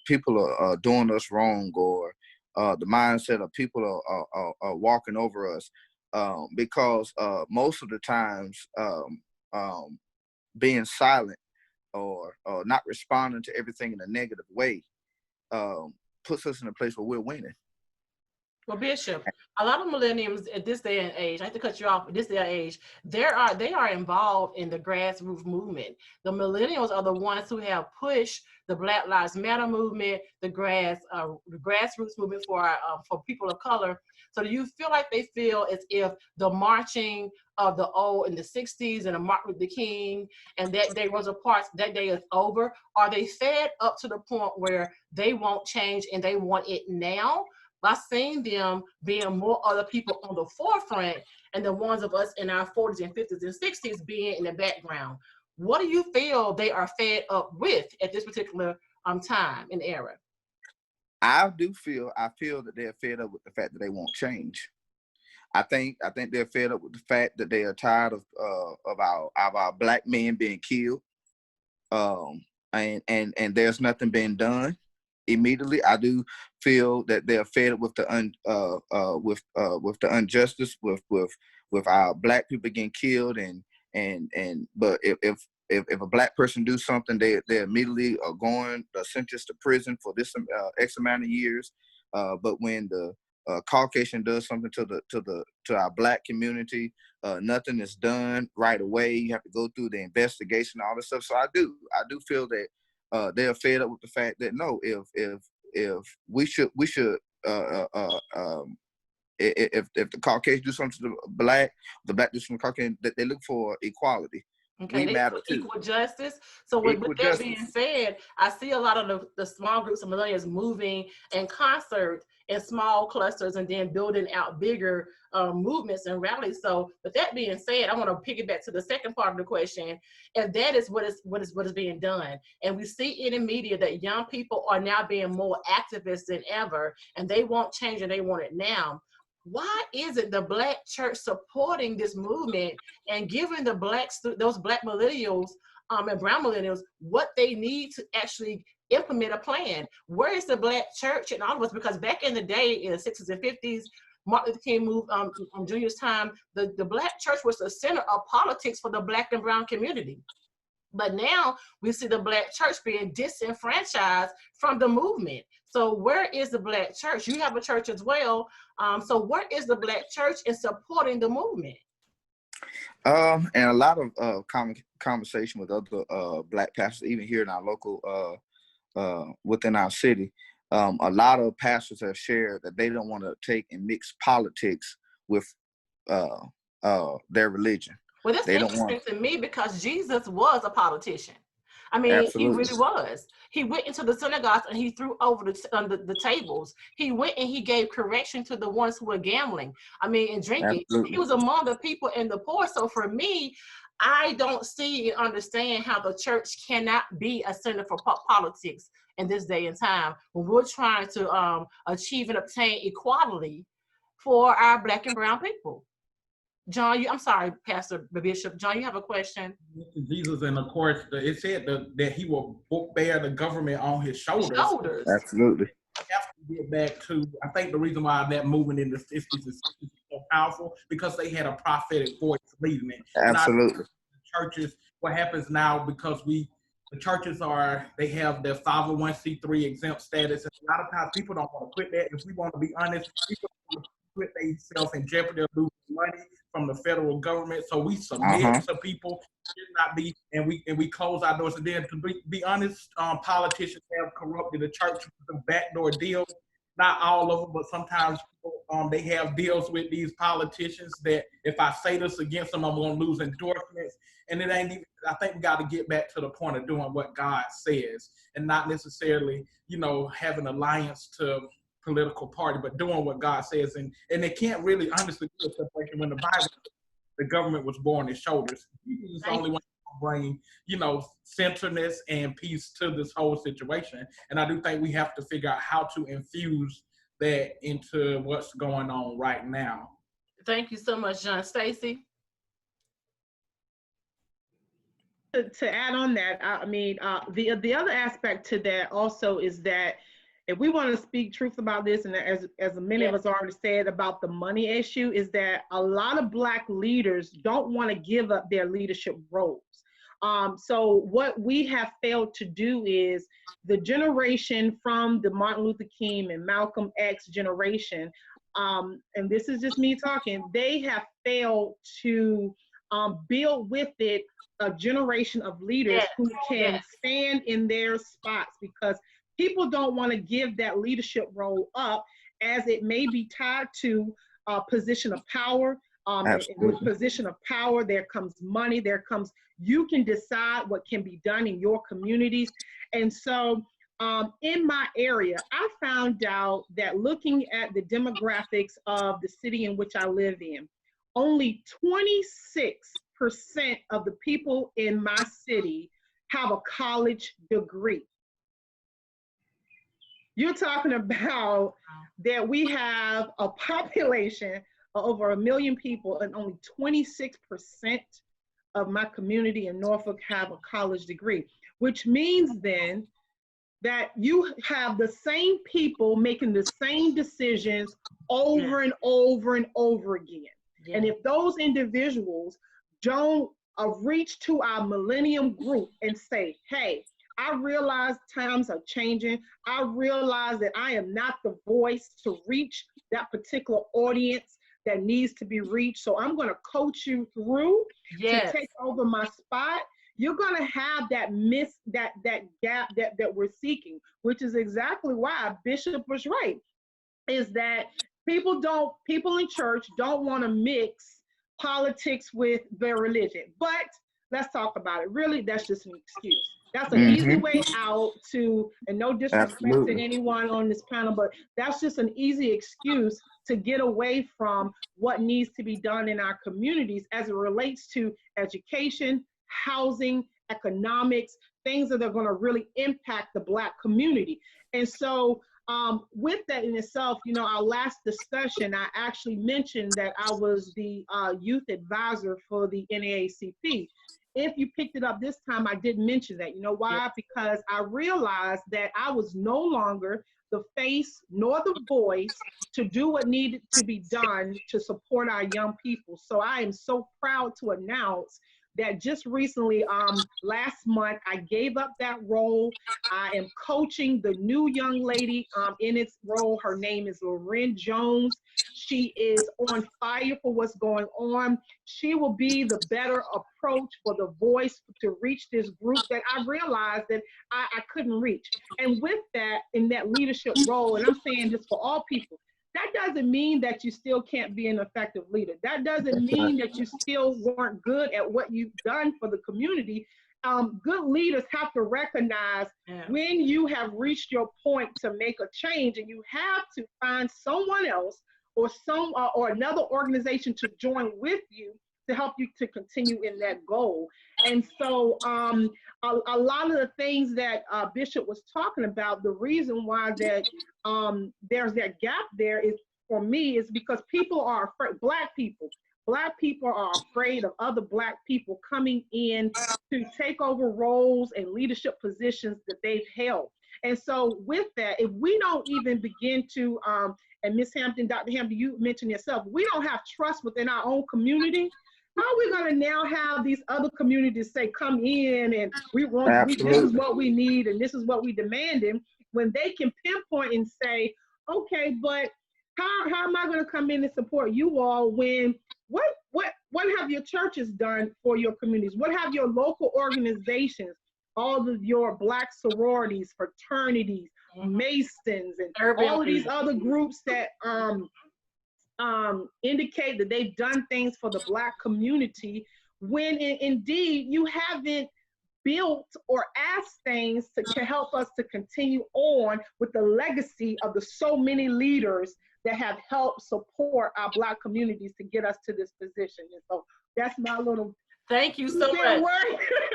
people are doing us wrong, or the mindset of people are walking over us, because most of the times being silent or not responding to everything in a negative way puts us in a place where we're winning. Well, Bishop, a lot of millennials at this day and age, I have to cut you off, at this day and age, they are involved in the grassroots movement. The millennials are the ones who have pushed the Black Lives Matter movement, the grassroots movement for people of color. So do you feel like they feel as if the marching of the old in the 60s and the Martin Luther King and that day Rosa Parks, that day is over? Are they fed up to the point where they won't change and they want it now? By seeing them being more other people on the forefront and the ones of us in our 40s and 50s and 60s being in the background. What do you feel they are fed up with at this particular time and era? I feel that they're fed up with the fact that they won't change. I think they're fed up with the fact that they are tired of our Black men being killed, and there's nothing being done immediately. I do feel that they're fed up with the injustice with our Black people getting killed, but if a Black person do something, they immediately are going sentenced to prison for this X amount of years. But when the Caucasian does something to our Black community, nothing is done right away. You have to go through the investigation, all this stuff. So I do feel that they're fed up with the fact that no, if the Caucasian do something to the Black do something to the Caucasian, that they look for equality. Okay, we matter too. Equal justice. So with that being said, I see a lot of the small groups of millennials moving in concert in small clusters and then building out bigger movements and rallies. So with that being said, I want to piggyback to the second part of the question. If that is what is being done, and we see in the media that young people are now being more activist than ever, and they want change and they want it now. Why isn't the Black church supporting this movement and giving those Black millennials and brown millennials what they need to actually implement a plan? Where is the Black church and all of us? Because back in the day, in the 60s and 50s, Martin Luther King moved Junior's time, the Black church was the center of politics for the Black and brown community. But now we see the Black church being disenfranchised from the movement. So where is the Black church? You have a church as well. So where is the Black church in supporting the movement? And a lot of conversation with other Black pastors, even here in our local, within our city, a lot of pastors have shared that they don't want to take and mix politics with their religion. Well, that's interesting to me because Jesus was a politician. I mean, Absolutely. He really was. He went into the synagogues and he threw over the tables. He went and he gave correction to the ones who were gambling. I mean, and drinking. Absolutely. He was among the people and the poor. So for me, I don't see and understand how the church cannot be a center for politics in this day and time when we're trying to achieve and obtain equality for our Black and brown people. John, I'm sorry, Pastor Bishop. John, you have a question? Jesus, and of course, it said that he will bear the government on his shoulders. Absolutely. We have to get back to, I think the reason why that movement in the 50s is so powerful, because they had a prophetic voice leading it. Absolutely. Churches, what happens now, because the churches they have their 501c3 exempt status, and a lot of times people don't want to quit that. If we want to be honest, people want to put themselves in jeopardy of losing money from the federal government, so we submit to people. Should not be, and we close our doors. And then to be honest, politicians have corrupted the church with the backdoor deals. Not all of them, but sometimes they have deals with these politicians that if I say this against them, I'm going to lose endorsements. And it ain't even. I think we got to get back to the point of doing what God says, and not necessarily, having alliance to political party, but doing what God says, and they can't really honestly do a separation when the Bible, the government was born on his shoulders. He's the only one who can bring, centeredness and peace to this whole situation. And I do think we have to figure out how to infuse that into what's going on right now. Thank you so much, John. Stacie? to add on that, I mean, the other aspect to that also is that if we want to speak truth about this, and as many of us already said about the money issue, is that a lot of Black leaders don't want to give up their leadership roles. So what we have failed to do is the generation from the Martin Luther King and Malcolm X generation, and this is just me talking, they have failed to build with it a generation of leaders who can stand in their spots, because people don't want to give that leadership role up, as it may be tied to a position of power. With position of power, there comes money, you can decide what can be done in your communities. And so in my area, I found out that looking at the demographics of the city in which I live in, only 26% of the people in my city have a college degree. You're talking about that we have a population of over 1 million people, and only 26% of my community in Norfolk have a college degree, which means then that you have the same people making the same decisions over and over and over again. Yeah. And if those individuals don't reach to our millennium group and say, hey, I realize times are changing. I realize that I am not the voice to reach that particular audience that needs to be reached. So I'm going to coach you through to take over my spot. You're going to have that gap that we're seeking, which is exactly why Bishop was right, is that people in church don't want to mix politics with their religion. But let's talk about it. Really, that's just an excuse. That's an easy way out to, and no disrespect to anyone on this panel, but that's just an easy excuse to get away from what needs to be done in our communities as it relates to education, housing, economics, things that are going to really impact the Black community. And so with that in itself, you know, our last discussion, I actually mentioned that I was the youth advisor for the NAACP. If you picked it up this time, I didn't mention that. You know why? Because I realized that I was no longer the face nor the voice to do what needed to be done to support our young people. So I am so proud to announce that just recently, last month, I gave up that role. I am coaching the new young lady in its role. Her name is Loren Jones. She is on fire for what's going on. She will be the better approach for the voice to reach this group that I realized that I couldn't reach. And with that, in that leadership role, and I'm saying this for all people, that doesn't mean that you still can't be an effective leader. That doesn't mean that you still weren't good at what you've done for the community. Good leaders have to recognize when you have reached your point to make a change, and you have to find someone else or another organization to join with you to help you to continue in that goal. And so a lot of the things that Bishop was talking about, the reason why that there's that gap there is, for me, is because people are afraid, Black people are afraid of other Black people coming in to take over roles and leadership positions that they've held. And so with that, if we don't even begin to, and Ms. Hampton, Dr. Hampton, you mentioned yourself, we don't have trust within our own community, how are we going to now have these other communities say, come in and this is what we need and this is what we demanding, when they can pinpoint and say, okay, but how am I going to come in and support you all when, what have your churches done for your communities? What have your local organizations, all of your Black sororities, fraternities, Masons, and all of these other groups that indicate that they've done things for the Black community, when indeed you haven't built or asked things to help us to continue on with the legacy of the so many leaders that have helped support our Black communities to get us to this position. And so that's my little Thank you so much.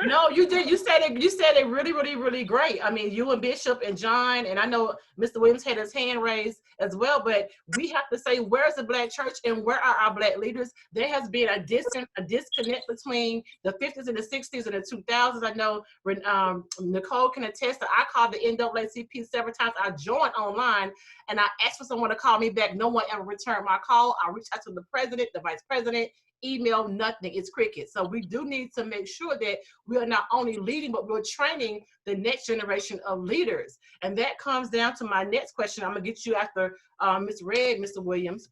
No, you did. You said it really, really, really great. I mean, you and Bishop and John, and I know Mr. Williams had his hand raised as well, but we have to say, where's the Black church and where are our Black leaders? There has been a disconnect between the 50s and the 60s and the 2000s. I know Nicole can attest that I called the NAACP several times. I joined online and I asked for someone to call me back. No one ever returned my call. I reached out to the president, the vice president, email, nothing. It's cricket. So we do need to make sure that we are not only leading, but we're training the next generation of leaders. And that comes down to my next question. I'm gonna get you after Ms. Red, Mr. Williams.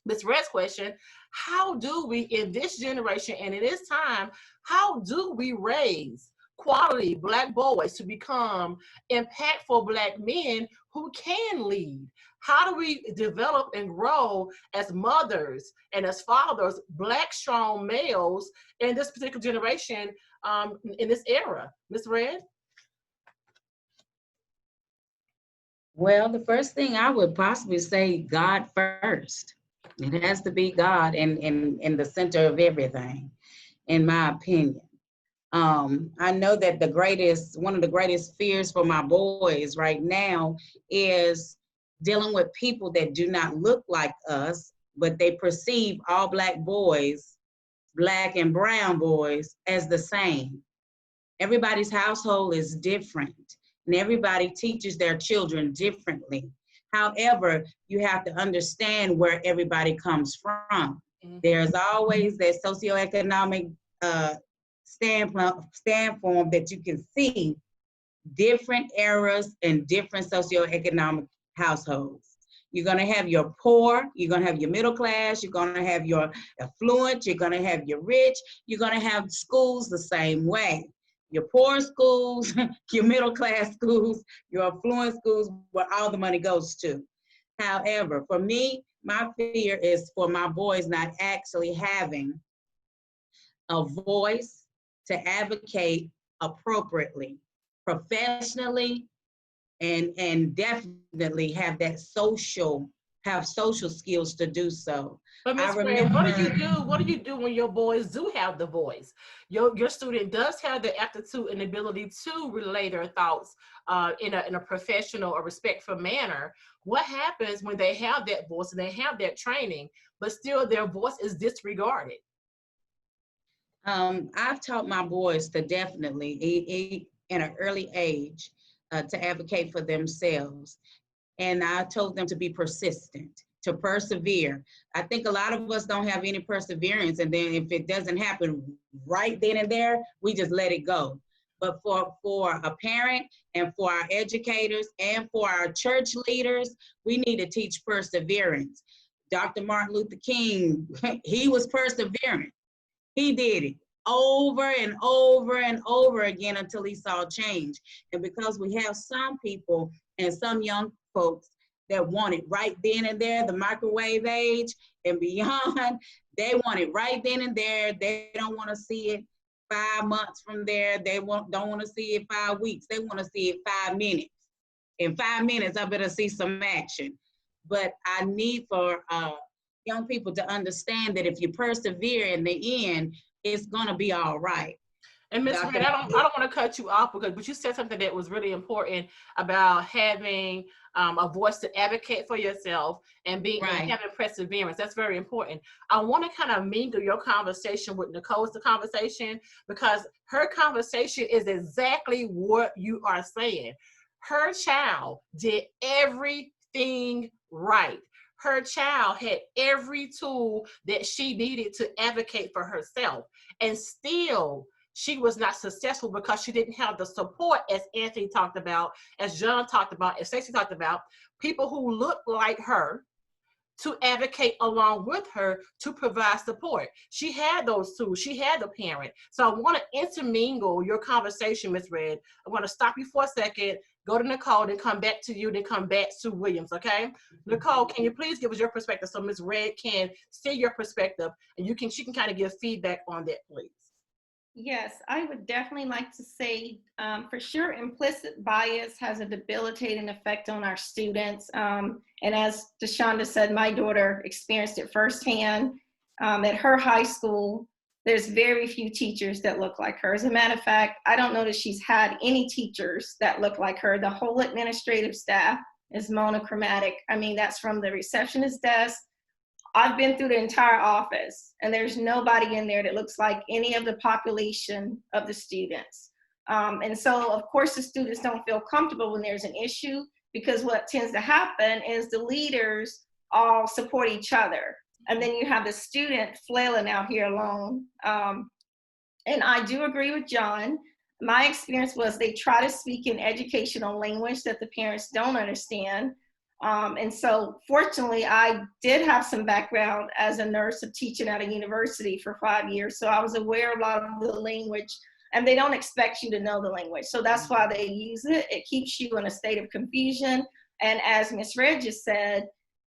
Ms. Red's question: how do we, in this generation and in this time, how do we raise quality Black boys to become impactful Black men who can lead? How do we develop and grow as mothers and as fathers, Black strong males in this particular generation, in this era? Ms. Red? Well, the first thing I would possibly say, God first. It has to be God in the center of everything, in my opinion. I know that one of the greatest fears for my boys right now is dealing with people that do not look like us, but they perceive all Black boys, Black and brown boys, as the same. Everybody's household is different, and everybody teaches their children differently. However, you have to understand where everybody comes from. There's always that socioeconomic standpoint that you can see different eras and different socioeconomic households. You're gonna have your poor, you're gonna have your middle class, you're gonna have your affluent, you're gonna have your rich, you're gonna have schools the same way. Your poor schools, your middle class schools, your affluent schools, where all the money goes to. However, for me, my fear is for my boys not actually having a voice to advocate appropriately, professionally, and definitely have social skills to do so. But Ms. Red, what do you do when your boys do have the voice? Your student does have the aptitude and ability to relay their thoughts in a professional or respectful manner. What happens when they have that voice and they have that training, but still their voice is disregarded? I've taught my boys to definitely, in an early age, to advocate for themselves. And I told them to be persistent, to persevere. I think a lot of us don't have any perseverance, and then if it doesn't happen right then and there, we just let it go. But for a parent and for our educators and for our church leaders, we need to teach perseverance. Dr. Martin Luther King, he was perseverant. He did it over and over and over again until he saw change. And because we have some people and some young folks that want it right then and there, the microwave age and beyond, they want it right then and there. They don't want to see it 5 months from there. They don't want to see it 5 weeks. They want to see it 5 minutes. In 5 minutes, I better see some action. But I need for young people to understand that if you persevere in the end, it's gonna be all right. And Ms. Red, I don't want to cut you off but you said something that was really important about having a voice to advocate for yourself and being and having perseverance. That's very important. I want to kind of mingle your conversation with Nicole's conversation, because her conversation is exactly what you are saying. Her child did everything right. Her child had every tool that she needed to advocate for herself, and still she was not successful because she didn't have the support, as Anthony talked about, as John talked about, as Stacie talked about, people who look like her to advocate along with her to provide support. She had those tools. She had the parent. So I want to intermingle your conversation, Ms. Red. I want to stop you for a second, go to Nicole, then come back to you, then come back to Williams, okay? Nicole, can you please give us your perspective so Ms. Red can see your perspective, and she can kind of give feedback on that, please. Yes, I would definitely like to say, for sure, implicit bias has a debilitating effect on our students. And as LaShonda said, my daughter experienced it firsthand at her high school. there's very few teachers that look like her. As a matter of fact, I don't know that she's had any teachers that look like her. The whole administrative staff is monochromatic. I mean, that's from the receptionist desk. I've been through the entire office, and there's nobody in there that looks like any of the population of the students. And so, of course, the students don't feel comfortable when there's an issue, because what tends to happen is the leaders all support each other. And then you have the student flailing out here alone. And I do agree with John. My experience was they try to speak in educational language that the parents don't understand. And so fortunately, I did have some background as a nurse of teaching at a university for 5 years. So I was aware of a lot of the language, and they don't expect you to know the language. So that's why they use it. It keeps you in a state of confusion. And as Ms. Red just said,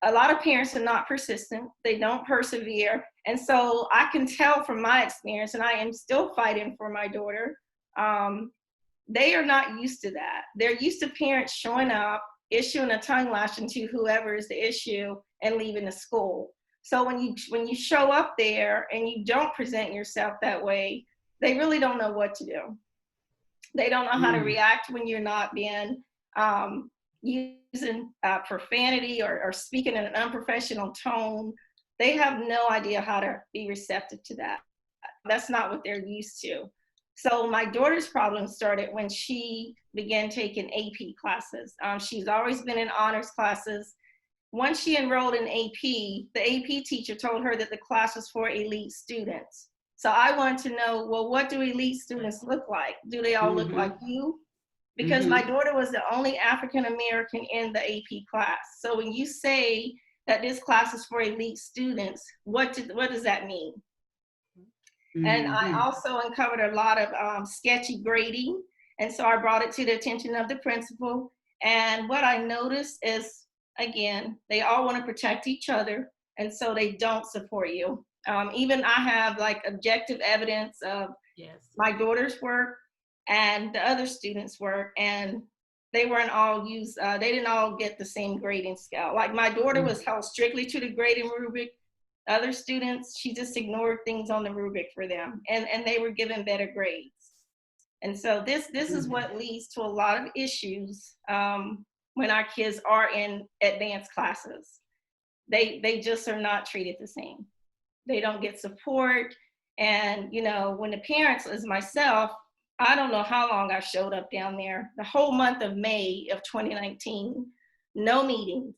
a lot of parents are not persistent. They don't persevere. And so I can tell from my experience, and I am still fighting for my daughter, they are not used to that. They're used to parents showing up, issuing a tongue lashing to whoever is the issue, and leaving the school. So when you show up there and you don't present yourself that way, they really don't know what to do. They don't know how to react when you're not being using profanity or speaking in an unprofessional tone. They have no idea how to be receptive to that. That's not what they're used to. So my daughter's problem started when she began taking AP classes. She's always been in honors classes. Once she enrolled in AP, the AP teacher told her that the class was for elite students. So I wanted to know, well, what do elite students look like? Do they all look like you? Because my daughter was the only African-American in the AP class. So when you say that this class is for elite students, what does that mean? And I also uncovered a lot of sketchy grading. And so I brought it to the attention of the principal. And what I noticed is, again, they all want to protect each other. And so they don't support you. Even I have like objective evidence of my daughter's work and the other students' work, and they weren't all used, they didn't all get the same grading scale. Like my daughter was held strictly to the grading rubric. Other students, she just ignored things on the rubric for them, and they were given better grades. And so this is what leads to a lot of issues when our kids are in advanced classes. They just are not treated the same. They don't get support. And, you know, when the parents, as myself, I don't know how long I showed up down there. The whole month of May of 2019, no meetings.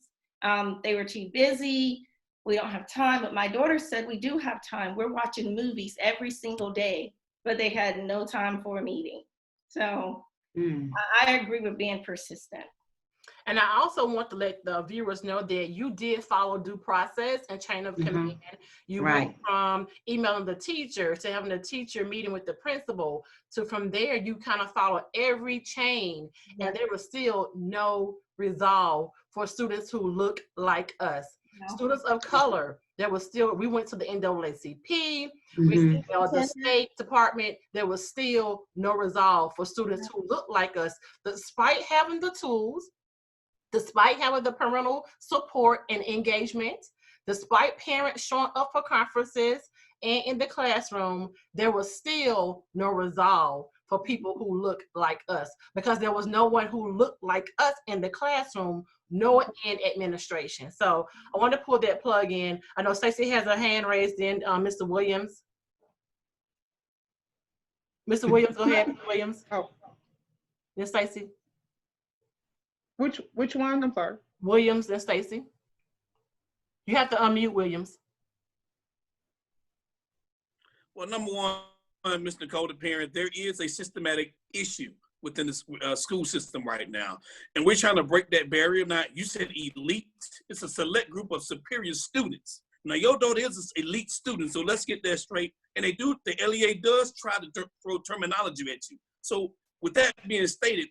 They were too busy. We don't have time. But my daughter said, we do have time. We're watching movies every single day, but they had no time for a meeting. So I agree with being persistent. And I also want to let the viewers know that you did follow due process and chain of command. You went from emailing the teacher to having the teacher meeting with the principal, to from there you kind of followed every chain, and there was still no resolve for students who look like us. Students of color, there was still, we went to the NAACP, we emailed the State Department, there was still no resolve for students who look like us, despite having the tools, despite having the parental support and engagement, despite parents showing up for conferences and in the classroom, there was still no resolve for people who look like us, because there was no one who looked like us in the classroom, nor in administration. So I want to pull that plug in. I know Stacie has her hand raised in, Mr. Williams. Mr. Williams, go ahead, Mr. Williams. Oh. Yes, Stacie. Which one? I'm sorry. Williams and Stacie. You have to unmute Williams. Well, number one, Ms. Nicole, the parent, there is a systematic issue within the school system right now. And we're trying to break that barrier. Now, you said elite. It's a select group of superior students. Now, your daughter is an elite student, so let's get that straight. And they do, the LEA does try to throw terminology at you. So with that being stated,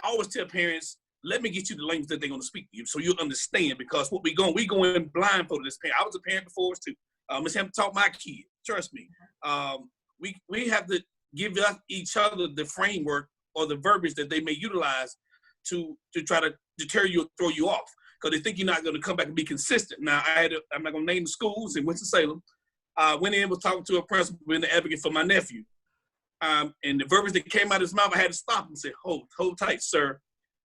I always tell parents, let me get you the language that they're going to speak to you so you'll understand, because what we go in blindfolded as parents. I was a parent before too. Ms. Hampton taught my kid, trust me. We have to give each other the framework or the verbiage that they may utilize to try to deter you or throw you off, because they think you're not going to come back and be consistent. Now, I'm not going to name the schools in Winston-Salem. Went in, was talking to a principal, being the advocate for my nephew. And the verbiage that came out of his mouth, I had to stop and say, hold tight, sir.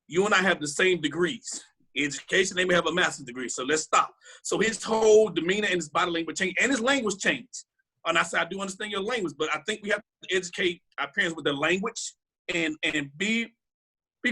You and I have the same degrees. Education, they may have a master's degree, so let's stop. So his whole demeanor and his body language changed, and his language changed. And I said, I do understand your language, but I think we have to educate our parents with their language and be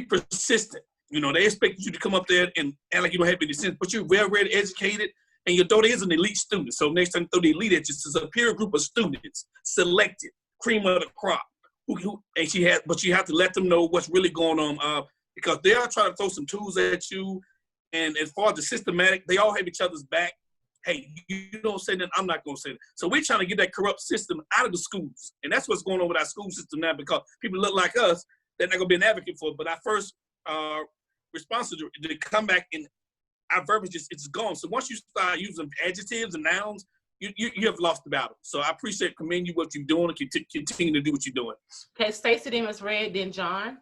persistent. You know, they expect you to come up there and act like you don't have any sense, but you're well-read, educated, and your daughter is an elite student. So next time you throw the elite at you, it's a peer group of students, selected, cream of the crop. But you have to let them know what's really going on because they are trying to throw some tools at you. And as far as the systematic, they all have each other's back. Hey, you don't say that, I'm not going to say that. So we're trying to get that corrupt system out of the schools. And that's what's going on with our school system now because people look like us, they're not going to be an advocate for it. But our first response is to come back and our verbiage it's gone. So once you start using adjectives and nouns, you have lost the battle. So I commend you what you're doing and continue to do what you're doing. Okay, Stacie, then Ms. Red, then John.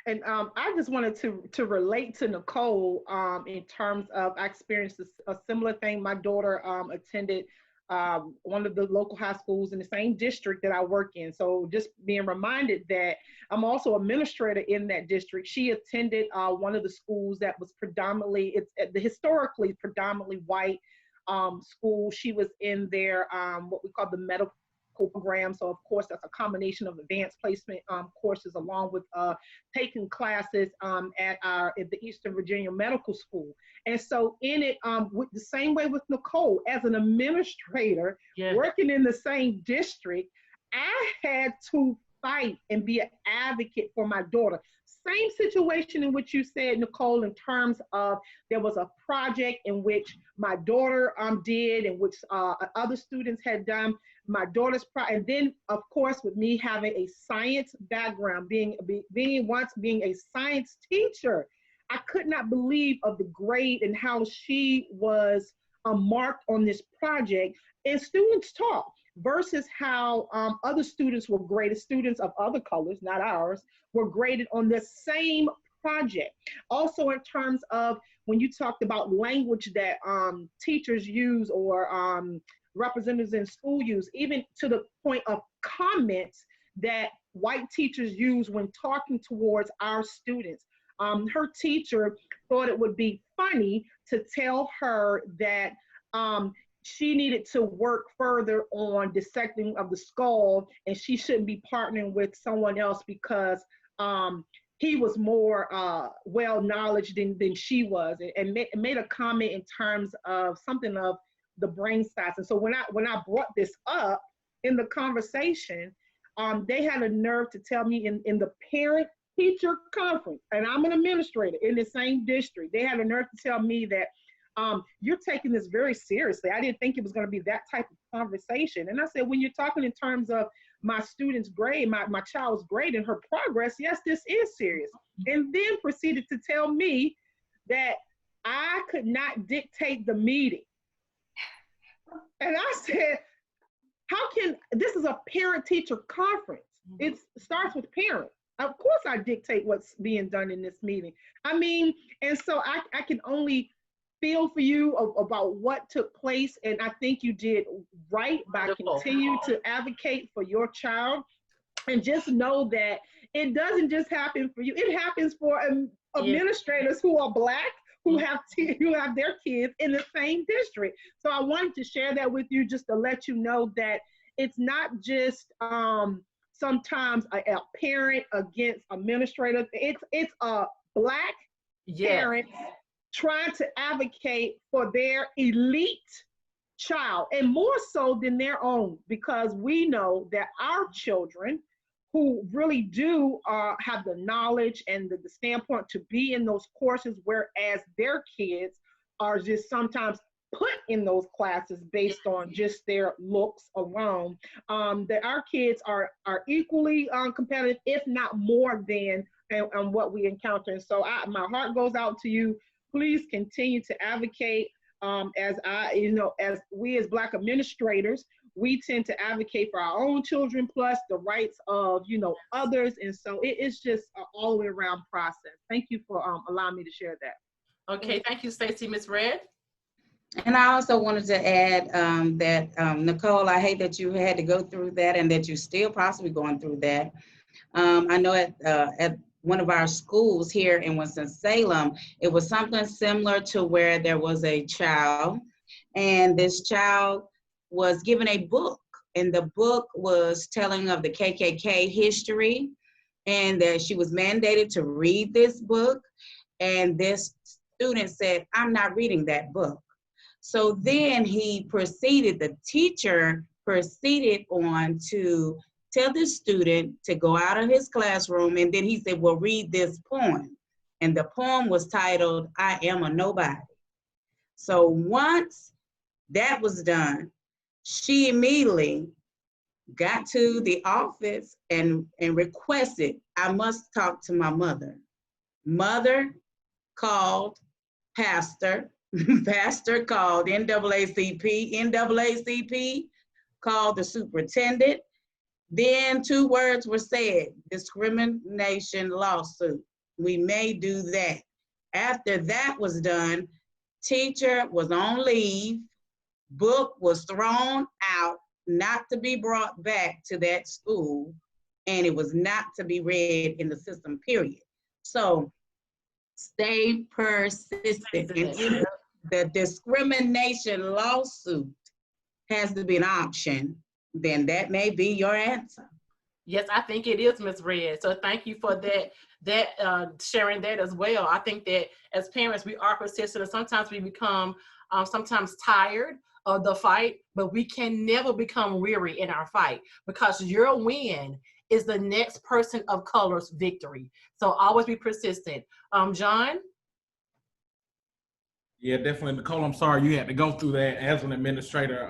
And I just wanted to relate to Nicole in terms of I experienced a similar thing. My daughter attended one of the local high schools in the same district that I work in. So just being reminded that I'm also administrator in that district. She attended one of the schools that was historically predominantly white school. She was in their what we call the medical program. So of course that's a combination of advanced placement courses along with taking classes at the Eastern Virginia Medical School. And so in it, with the same way with Nicole, as an administrator working in the same district, I had to fight and be an advocate for my daughter. Same situation in which you said, Nicole, in terms of there was a project in which my daughter did and which other students had done. My daughter's and then of course with me having a science background, being a science teacher, I could not believe of the grade and how she was marked on this project. And students taught versus how other students were graded, students of other colors, not ours, were graded on the same project. Also in terms of when you talked about language that teachers use or representatives in school use, even to the point of comments that white teachers use when talking towards our students. Her teacher thought it would be funny to tell her that she needed to work further on dissecting of the skull and she shouldn't be partnering with someone else because he was more well-knowledge than she was, and made a comment in terms of something of the brain size. And so when I brought this up in the conversation, they had a nerve to tell me in the parent-teacher conference, and I'm an administrator in the same district, they had a nerve to tell me that you're taking this very seriously. I didn't think it was going to be that type of conversation. And I said, when you're talking in terms of my student's grade, my child's grade and her progress, yes, this is serious. And then proceeded to tell me that I could not dictate the meeting. And I said, this is a parent-teacher conference. It starts with parents. Of course I dictate what's being done in this meeting. I mean, and so I can only feel for you about what took place. And I think you did right by continuing to advocate for your child. And just know that it doesn't just happen for you. It happens for administrators who are Black, who have their kids in the same district. So I wanted to share that with you just to let you know that it's not just sometimes a parent against administrators. It's a Black parent trying to advocate for their elite child, and more so than their own, because we know that our children who really do have the knowledge and the standpoint to be in those courses, whereas their kids are just sometimes put in those classes based on just their looks alone, that our kids are equally competitive, if not more than what we encounter. And so my heart goes out to you. Please continue to advocate. As we as Black administrators, we tend to advocate for our own children, plus the rights of, others. And so it's just an all the way around process. Thank you for allowing me to share that. Okay, thank you, Stacie. Ms. Red? And I also wanted to add that, Nicole, I hate that you had to go through that and that you're still possibly going through that. I know at one of our schools here in Winston-Salem, it was something similar to where there was a child, and this child was given a book, and the book was telling of the KKK history, and that she was mandated to read this book, and this student said, "I'm not reading that book." So then the teacher proceeded on to tell the student to go out of his classroom, and then he said, "Well, read this poem." And the poem was titled, "I Am a Nobody." So once that was done, she immediately got to the office and requested, "I must talk to my mother." Mother called pastor, pastor called NAACP, NAACP called the superintendent. Then 2 words were said: discrimination lawsuit. We may do that. After that was done, teacher was on leave, book was thrown out, not to be brought back to that school, and it was not to be read in the system, period. So stay persistent. And the discrimination lawsuit has to be an option, then that may be your answer. Yes, I think it is, Ms. Red. So thank you for sharing that as well. I think that as parents, we are persistent, and sometimes we become sometimes tired of the fight, but we can never become weary in our fight, because your win is the next person of color's victory. So always be persistent. John? Yeah, definitely, Nicole. I'm sorry you had to go through that as an administrator.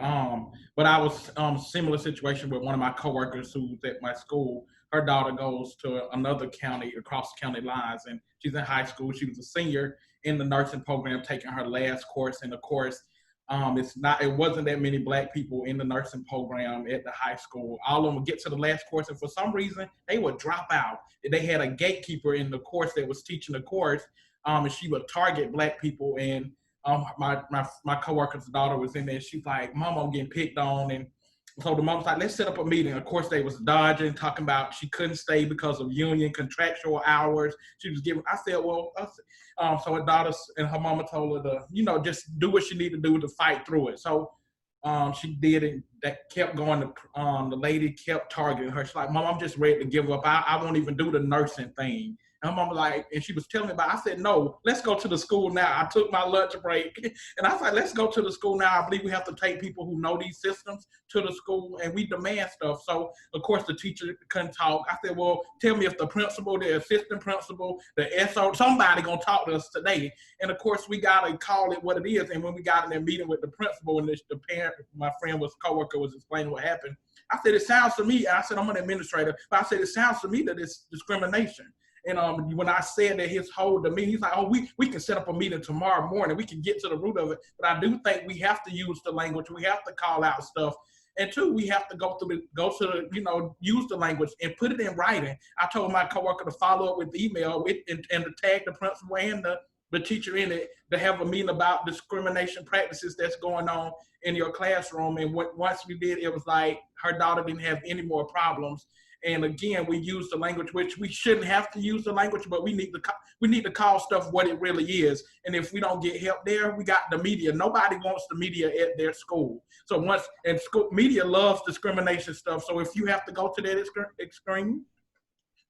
But I was similar situation with one of my coworkers who's at my school. Her daughter goes to another county across the county lines, and she's in high school. She was a senior in the nursing program, taking her last course. And of course, it wasn't that many Black people in the nursing program at the high school. All of them would get to the last course, and for some reason, they would drop out. They had a gatekeeper in the course that was teaching the course. And she would target Black people. And my coworker's daughter was in there. She's like, "Mom, I'm getting picked on." And so the mom's like, "Let's set up a meeting." Of course, they was dodging, talking about she couldn't stay because of union contractual hours. She was giving. I said, "Well," so her daughter and her mama told her to, just do what she needed to do to fight through it. So she did it. That kept going. The lady kept targeting her. She's like, "Mom, I'm just ready to give up. I won't even do the nursing thing." And her mom was like, and she was telling me about it. I said, "No, let's go to the school now." I took my lunch break, and I was like, "Let's go to the school now." I believe we have to take people who know these systems to the school, and we demand stuff. So, of course, the teacher couldn't talk. I said, "Well, tell me if the principal, the assistant principal, the SO, somebody gonna talk to us today." And of course, we gotta call it what it is. And when we got in there meeting with the principal, and the parent, my friend coworker was explaining what happened, I said, "It sounds to me," I said, "I'm an administrator," but I said, "It sounds to me that it's discrimination." And when I said that, his whole demeanor, he's like, "Oh, we can set up a meeting tomorrow morning. We can get to the root of it." But I do think we have to use the language. We have to call out stuff. And 2, we have to use the language and put it in writing. I told my coworker to follow up with the email and to tag the principal and the teacher in it, to have a meeting about discrimination practices that's going on in your classroom. And once we did, it was like her daughter didn't have any more problems. And again, we use the language, which we shouldn't have to use the language, but we need to call stuff what it really is. And if we don't get help there, we got the media. Nobody wants the media at their school. So media loves discrimination stuff. So if you have to go to that extreme,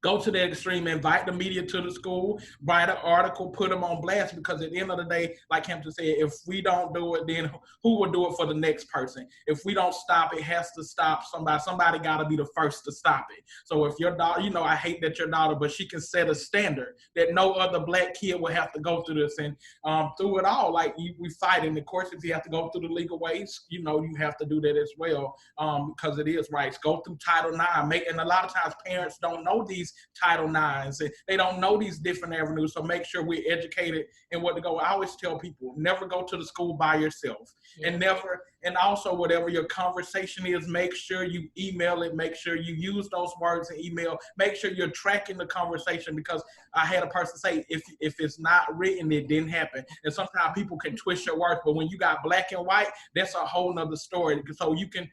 go to the extreme, invite the media to the school, write an article, put them on blast, because at the end of the day, like Hampton said, if we don't do it, then who will do it for the next person? If we don't stop, it has to stop somebody. Somebody got to be the first to stop it. So if your daughter, I hate that your daughter, but she can set a standard that no other Black kid will have to go through this. And through it all, like we fight. And of course, if you have to go through the legal ways, you have to do that as well, because it is rights. Go through Title IX. And a lot of times parents don't know these these Title IXs, and they don't know these different avenues. So make sure we're educated in what to go. I always tell people, never go to the school by yourself, and also whatever your conversation is, make sure you email it, make sure you use those words in email, make sure you're tracking the conversation, because I had a person say, if it's not written, it didn't happen. And sometimes people can twist your words, but when you got black and white, that's a whole nother story. So you can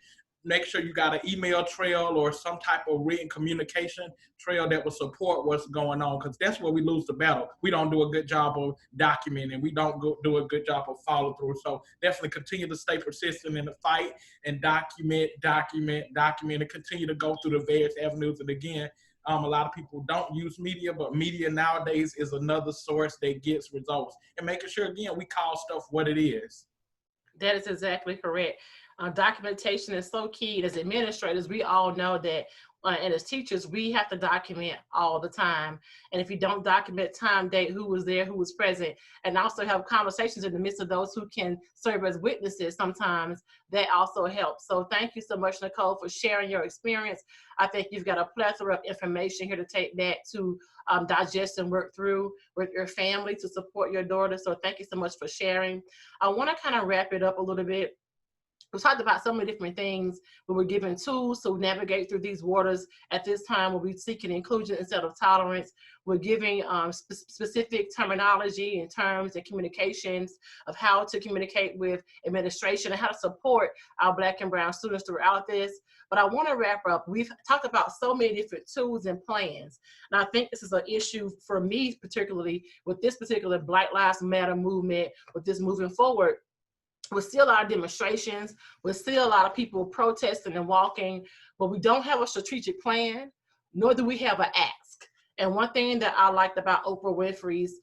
make sure you got an email trail or some type of written communication trail that will support what's going on, because that's where we lose the battle. We don't do a good job of documenting. We don't do a good job of follow through. So definitely continue to stay persistent in the fight and document, and continue to go through the various avenues. And again, a lot of people don't use media, but media nowadays is another source that gets results. And making sure, again, we call stuff what it is. That is exactly correct. Documentation is so key. As administrators, we all know that, and as teachers, we have to document all the time. And if you don't document time, date, who was there, who was present, and also have conversations in the midst of those who can serve as witnesses, sometimes that also helps. So thank you so much, Nicole, for sharing your experience. I think you've got a plethora of information here to take that to digest and work through with your family to support your daughter. So thank you so much for sharing. I want to kind of wrap it up a little bit. We talked about so many different things. We were given tools to navigate through these waters. At this time, we'll be seeking inclusion instead of tolerance. We're giving specific terminology and terms and communications of how to communicate with administration and how to support our Black and brown students throughout this. But I want to wrap up. We've talked about so many different tools and plans. And I think this is an issue for me, particularly with this particular Black Lives Matter movement, with this moving forward. We're still a lot of demonstrations. We're still a lot of people protesting and walking, but we don't have a strategic plan, nor do we have an ask. And one thing that I liked about Oprah Winfrey's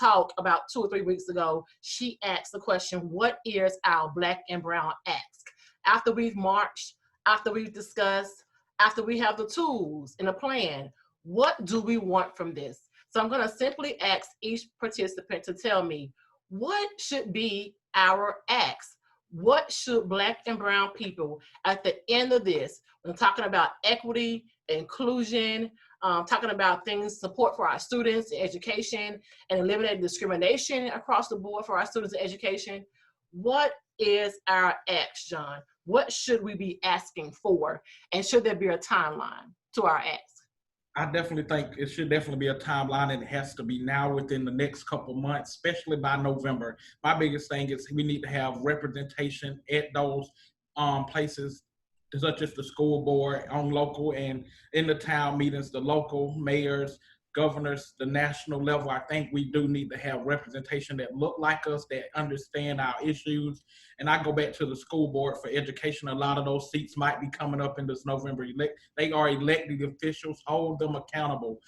talk about 2 or 3 weeks ago, she asked the question, what is our Black and brown ask? After we've marched, after we've discussed, after we have the tools and a plan, what do we want from this? So I'm gonna simply ask each participant to tell me, what should be our acts? What should Black and brown people at the end of this, when talking about equity, inclusion, talking about things, support for our students in education, and eliminating discrimination across the board for our students in education, what is our acts, John? What should we be asking for? And should there be a timeline to our acts? I definitely think it should definitely be a timeline, and it has to be now within the next couple months, especially by November. My biggest thing is we need to have representation at those places, such as the school board, on local and in the town meetings, the local mayors, governors, the national level. I think we do need to have representation that look like us, that understand our issues. And I go back to the school board for education. A lot of those seats might be coming up in this November. They are elected officials, hold them accountable.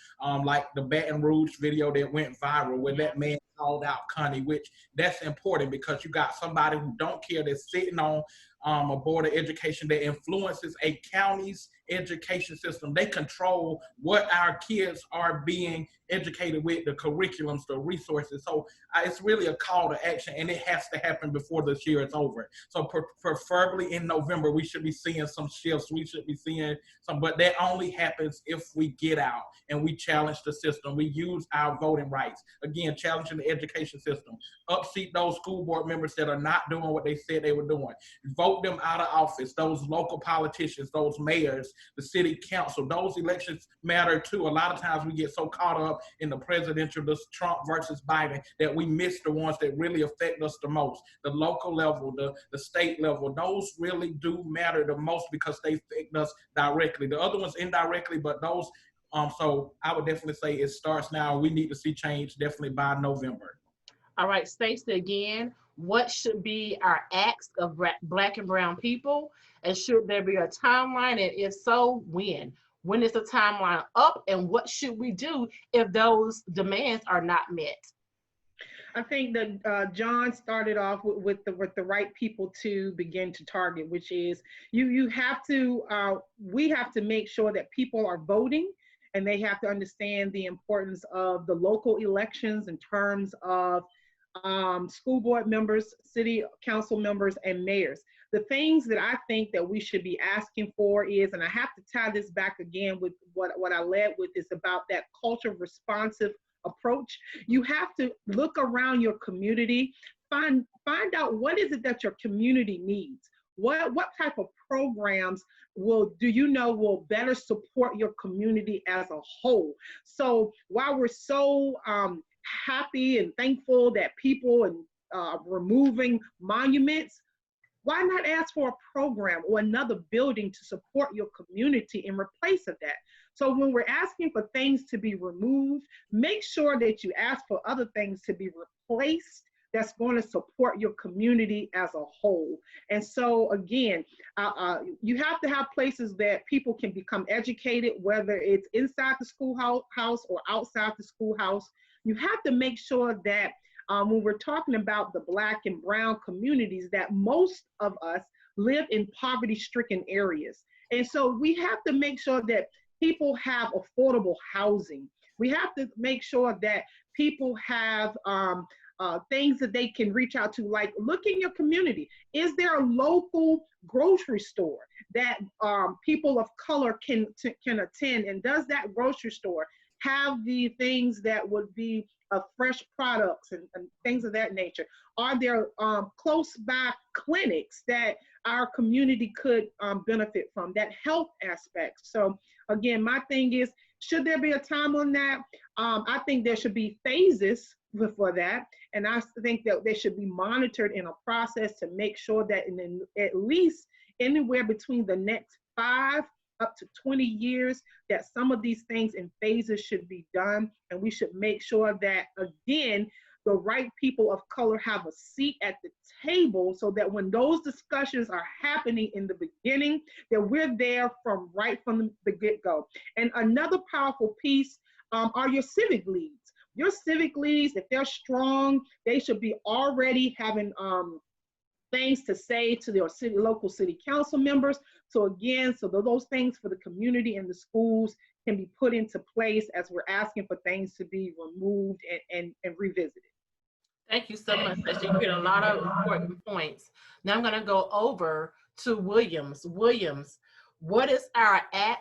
Like the Baton Rouge video that went viral where that man called out Connie, which that's important because you got somebody who don't care that's sitting on a board of education that influences a county's education system. They control what our kids are being educated with, the curriculums, the resources. So it's really a call to action, and it has to happen before this year is over. So preferably in November, we should be seeing some shifts. We should be seeing some, but that only happens if we get out and we challenge the system. We use our voting rights. Again, challenging the education system. Upseat those school board members that are not doing what they said they were doing. Vote them out of office. Those local politicians, those mayors, the city council, those elections matter too. A lot of times we get so caught up in the presidential, this Trump versus Biden, that we miss the ones that really affect us the most. The local level, the state level, those really do matter the most because they affect us directly. The other ones indirectly, but those, so I would definitely say it starts now. We need to see change definitely by November. All right, Stacie, again, what should be our acts of Black and brown people? And should there be a timeline? And if so, when? When is the timeline up? And what should we do if those demands are not met? I think that John started off with the right people to begin to target, which is you have to, we have to make sure that people are voting, and they have to understand the importance of the local elections in terms of school board members, city council members, and mayors. the things that I think that we should be asking for is, and I have to tie this back again with what I led with, is about that culture responsive approach. You have to look around your community, find out what is it that your community needs. What type of programs will better support your community as a whole? So while we're so happy and thankful that people and removing monuments, why not ask for a program or another building to support your community in replace of that? So when we're asking for things to be removed, make sure that you ask for other things to be replaced that's going to support your community as a whole. And so again, you have to have places that people can become educated, whether it's inside the schoolhouse or outside the schoolhouse. You have to make sure that when we're talking about the Black and brown communities, that most of us live in poverty-stricken areas. And so we have to make sure that people have affordable housing. We have to make sure that people have things that they can reach out to, like look in your community. Is there a local grocery store that people of color can attend? And does that grocery store have the things that would be fresh products and things of that nature? Are there close by clinics that our community could benefit from, that health aspect? So again, my thing is, should there be a time on that? I think there should be phases for that. And I think that they should be monitored in a process to make sure that in at least anywhere between the next 5 up to 20 years, that some of these things in phases should be done. And we should make sure that, again, the right people of color have a seat at the table, so that when those discussions are happening in the beginning, that we're there right from the get-go. And another powerful piece are your civic leads. Your civic leads, if they're strong, they should be already having things to say to their local city council members. So again, those things for the community and the schools can be put into place as we're asking for things to be removed and revisited. Thank you so much, Stacie. You hit a lot of important points. Now I'm going to go over to Williams. Williams, what is our ask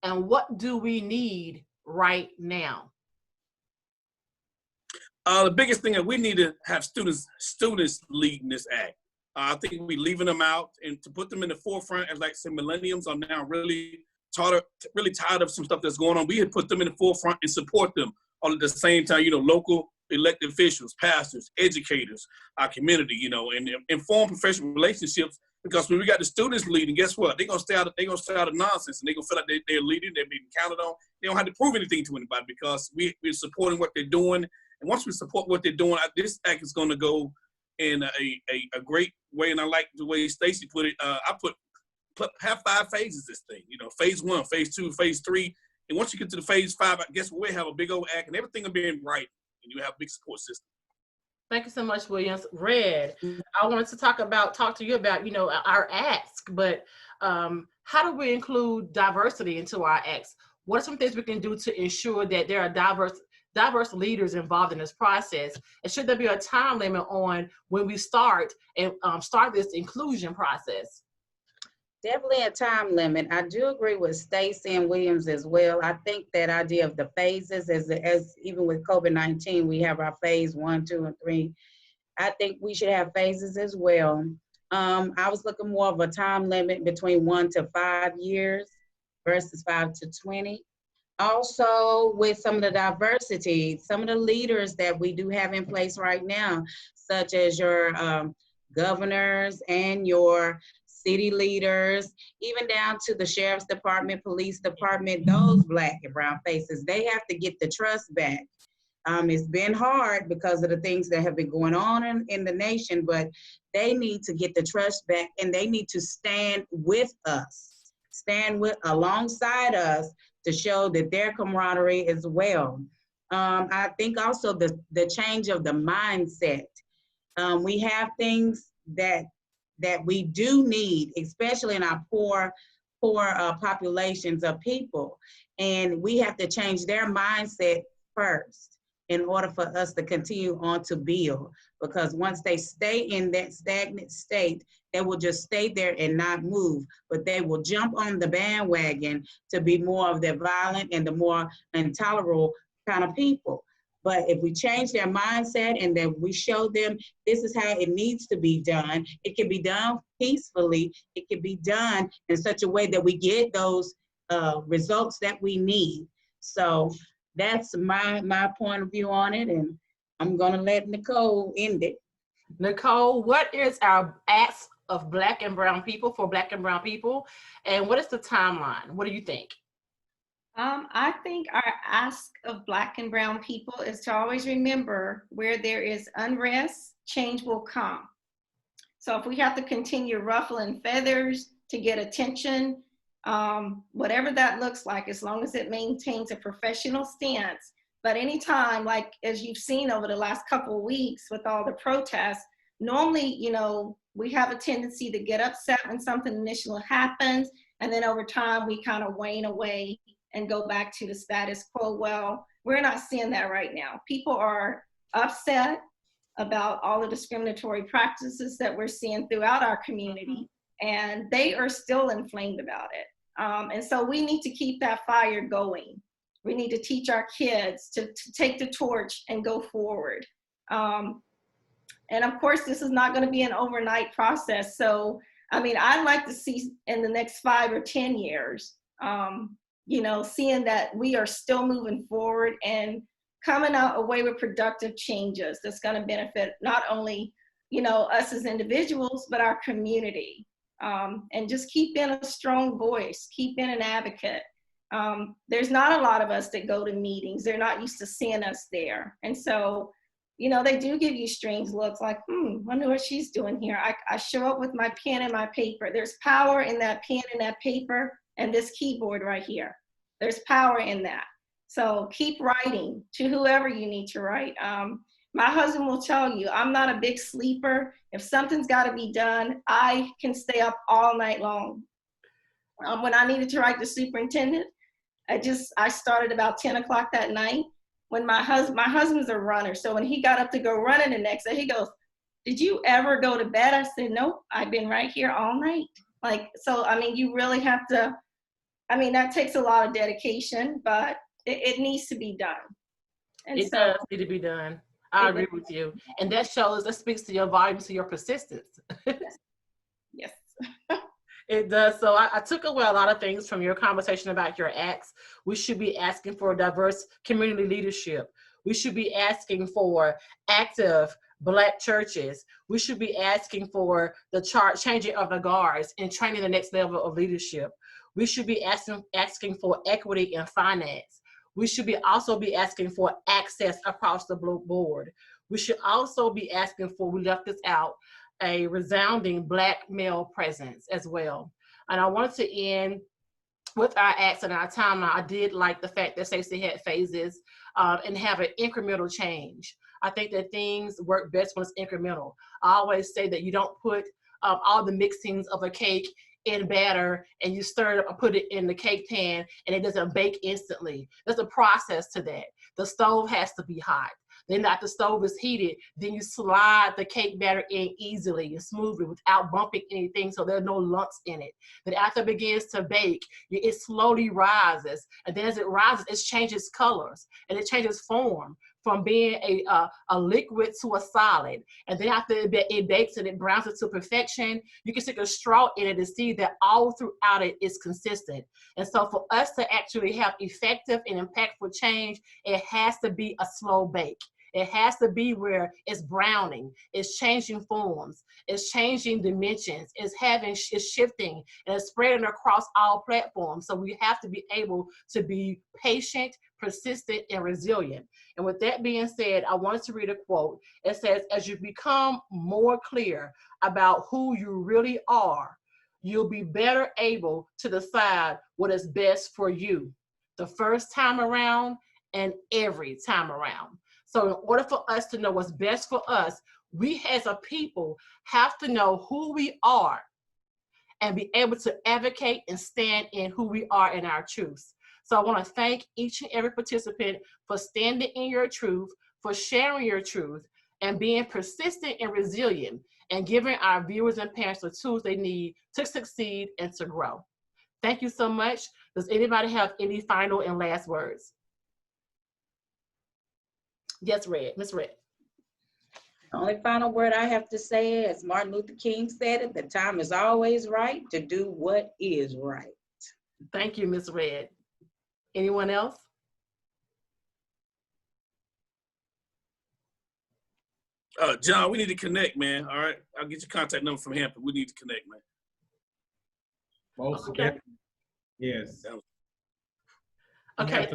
and what do we need right now? The biggest thing is we need to have students leading this act. I think we're leaving them out, and to put them in the forefront, as like some millennials are now really tired of some stuff that's going on. We had put them in the forefront and support them all at the same time. Local elected officials, pastors, educators, our community, and inform professional relationships. Because when we got the students leading, guess what? They're gonna stay out of nonsense, and they're gonna feel like they're leading, they're being counted on. They don't have to prove anything to anybody because we're supporting what they're doing. And once we support what they're doing, this act is gonna go in a great way. And I like the way Stacie put it. I have 5 phases this thing. Phase 1, phase 2, phase 3. And once you get to the phase 5, I guess we have a big old act and everything will be in right. And you have a big support system. Thank you so much, Williams. Red, I wanted to talk to you about, our ask, but how do we include diversity into our acts? What are some things we can do to ensure that there are diverse leaders involved in this process? And should there be a time limit on when we start this inclusion process? Definitely a time limit. I do agree with Stacie and Williams as well. I think that idea of the phases, as even with COVID-19, we have our phase 1, 2, and 3. I think we should have phases as well. I was looking more of a time limit between 1 to 5 years versus 5 to 20. Also, with some of the diversity, some of the leaders that we do have in place right now, such as your governors and your city leaders, even down to the sheriff's department, police department, those Black and brown faces, they have to get the trust back. It's been hard because of the things that have been going on in the nation, but they need to get the trust back, and they need to stand with us, alongside us to show that their camaraderie as well. I think also the change of the mindset. We have things that we do need, especially in our poor populations of people. And we have to change their mindset first in order for us to continue on to build. Because once they stay in that stagnant state, that will just stay there and not move, but they will jump on the bandwagon to be more of the violent and the more intolerable kind of people. But if we change their mindset and then we show them this is how it needs to be done, it can be done peacefully. It can be done in such a way that we get those results that we need. So that's my point of view on it, and I'm gonna let Nicole end it. Nicole, what is our acts of Black and Brown people for Black and Brown people, and what is the timeline? What do you think? I think our ask of Black and Brown people is to always remember where there is unrest, change will come. So if we have to continue ruffling feathers to get attention, whatever that looks like, as long as it maintains a professional stance. But anytime, like as you've seen over the last couple of weeks with all the protests, normally, you know, we have a tendency to get upset when something initially happens, and then over time we kind of wane away and go back to the status quo. Well, we're not seeing that right now. People are upset about all the discriminatory practices that we're seeing throughout our community, and they are still inflamed about it. And so we need to keep that fire going. We need to teach our kids to take the torch and go forward. And of course, this is not going to be an overnight process. So, I mean, I'd like to see in the next 5 or 10 years, you know, seeing that we are still moving forward and coming out away with productive changes that's going to benefit not only, you know, us as individuals, but our community. And just keep being a strong voice, keep being an advocate. There's not a lot of us that go to meetings. They're not used to seeing us there. And so, you know, they do give you strange looks like, wonder what she's doing here. I show up with my pen and my paper. There's power in that pen and that paper and this keyboard right here. There's power in that. So keep writing to whoever you need to write. My husband will tell you, I'm not a big sleeper. If something's got to be done, I can stay up all night long. When I needed to write the superintendent, I started about 10 o'clock that night. When my husband's a runner, so when he got up to go running the next day, he goes, "Did you ever go to bed?" I said, "Nope, I've been right here all night." Like, so, I mean, you really have to, I mean, that takes a lot of dedication, but it needs to be done. And it does need to be done. I agree with you. And that speaks to your volumes, to your persistence. Yes. It does. So I took away a lot of things from your conversation about your acts. We should be asking for diverse community leadership. We should be asking for active Black churches. We should be asking for the changing of the guards and training the next level of leadership. We should be asking for equity in finance. We should also be asking for access across the board. We should also be asking for, we left this out, a resounding Black male presence as well. And I wanted to end with our acts and our timeline. I did like the fact that Stacie had phases and have an incremental change. I think that things work best when it's incremental. I always say that you don't put all the mixings of a cake in batter and you stir it up and put it in the cake pan and it doesn't bake instantly. There's a process to that. The stove has to be hot. Then after the stove is heated, then you slide the cake batter in easily and smoothly without bumping anything so there are no lumps in it. Then after it begins to bake, it slowly rises. And then as it rises, it changes colors and it changes form from being a liquid to a solid. And then after it bakes and it browns it to perfection, you can stick a straw in it to see that all throughout it is consistent. And so for us to actually have effective and impactful change, it has to be a slow bake. It has to be where it's browning, it's changing forms, it's changing dimensions, it's shifting, and it's spreading across all platforms. So we have to be able to be patient, persistent, and resilient. And with that being said, I wanted to read a quote. It says, as you become more clear about who you really are, you'll be better able to decide what is best for you the first time around and every time around. So in order for us to know what's best for us, we as a people have to know who we are and be able to advocate and stand in who we are in our truths. So I want to thank each and every participant for standing in your truth, for sharing your truth, and being persistent and resilient. and giving our viewers and parents the tools they need to succeed and to grow. Thank you so much. Does anybody have any final and last words? Yes, Miss Red. The only final word I have to say, as Martin Luther King said it, the time is always right to do what is right. Thank you, Miss Red. Anyone else? John, we need to connect, man. All right, I'll get your contact number from Hampton. We need to connect, man. Most Okay. definitely. Yes. Okay.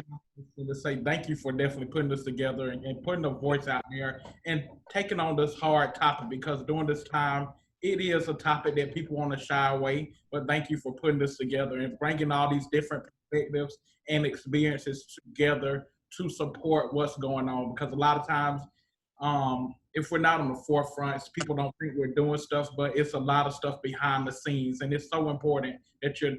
To say thank you for definitely putting this together and putting a voice out there and taking on this hard topic, because during this time, it is a topic that people want to shy away. But thank you for putting this together and bringing all these different perspectives and experiences together to support what's going on. Because a lot of times, if we're not on the forefront, people don't think we're doing stuff, but it's a lot of stuff behind the scenes. And it's so important that you're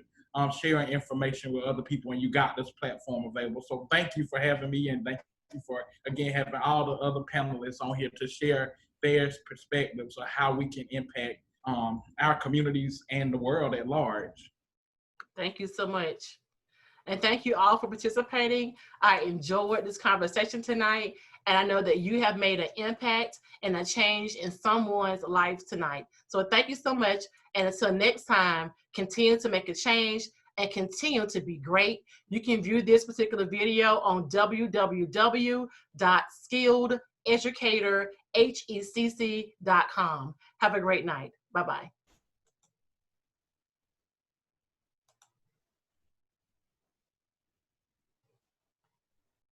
sharing information with other people, and you got this platform available. So thank you for having me, and thank you for, again, having all the other panelists on here to share their perspectives of how we can impact our communities and the world at large. Thank you so much. And thank you all for participating. I enjoyed this conversation tonight, and I know that you have made an impact and a change in someone's life tonight. So thank you so much. And until next time, continue to make a change and continue to be great. You can view this particular video on www.skillededucatorhecc.com. Have a great night. Bye-bye.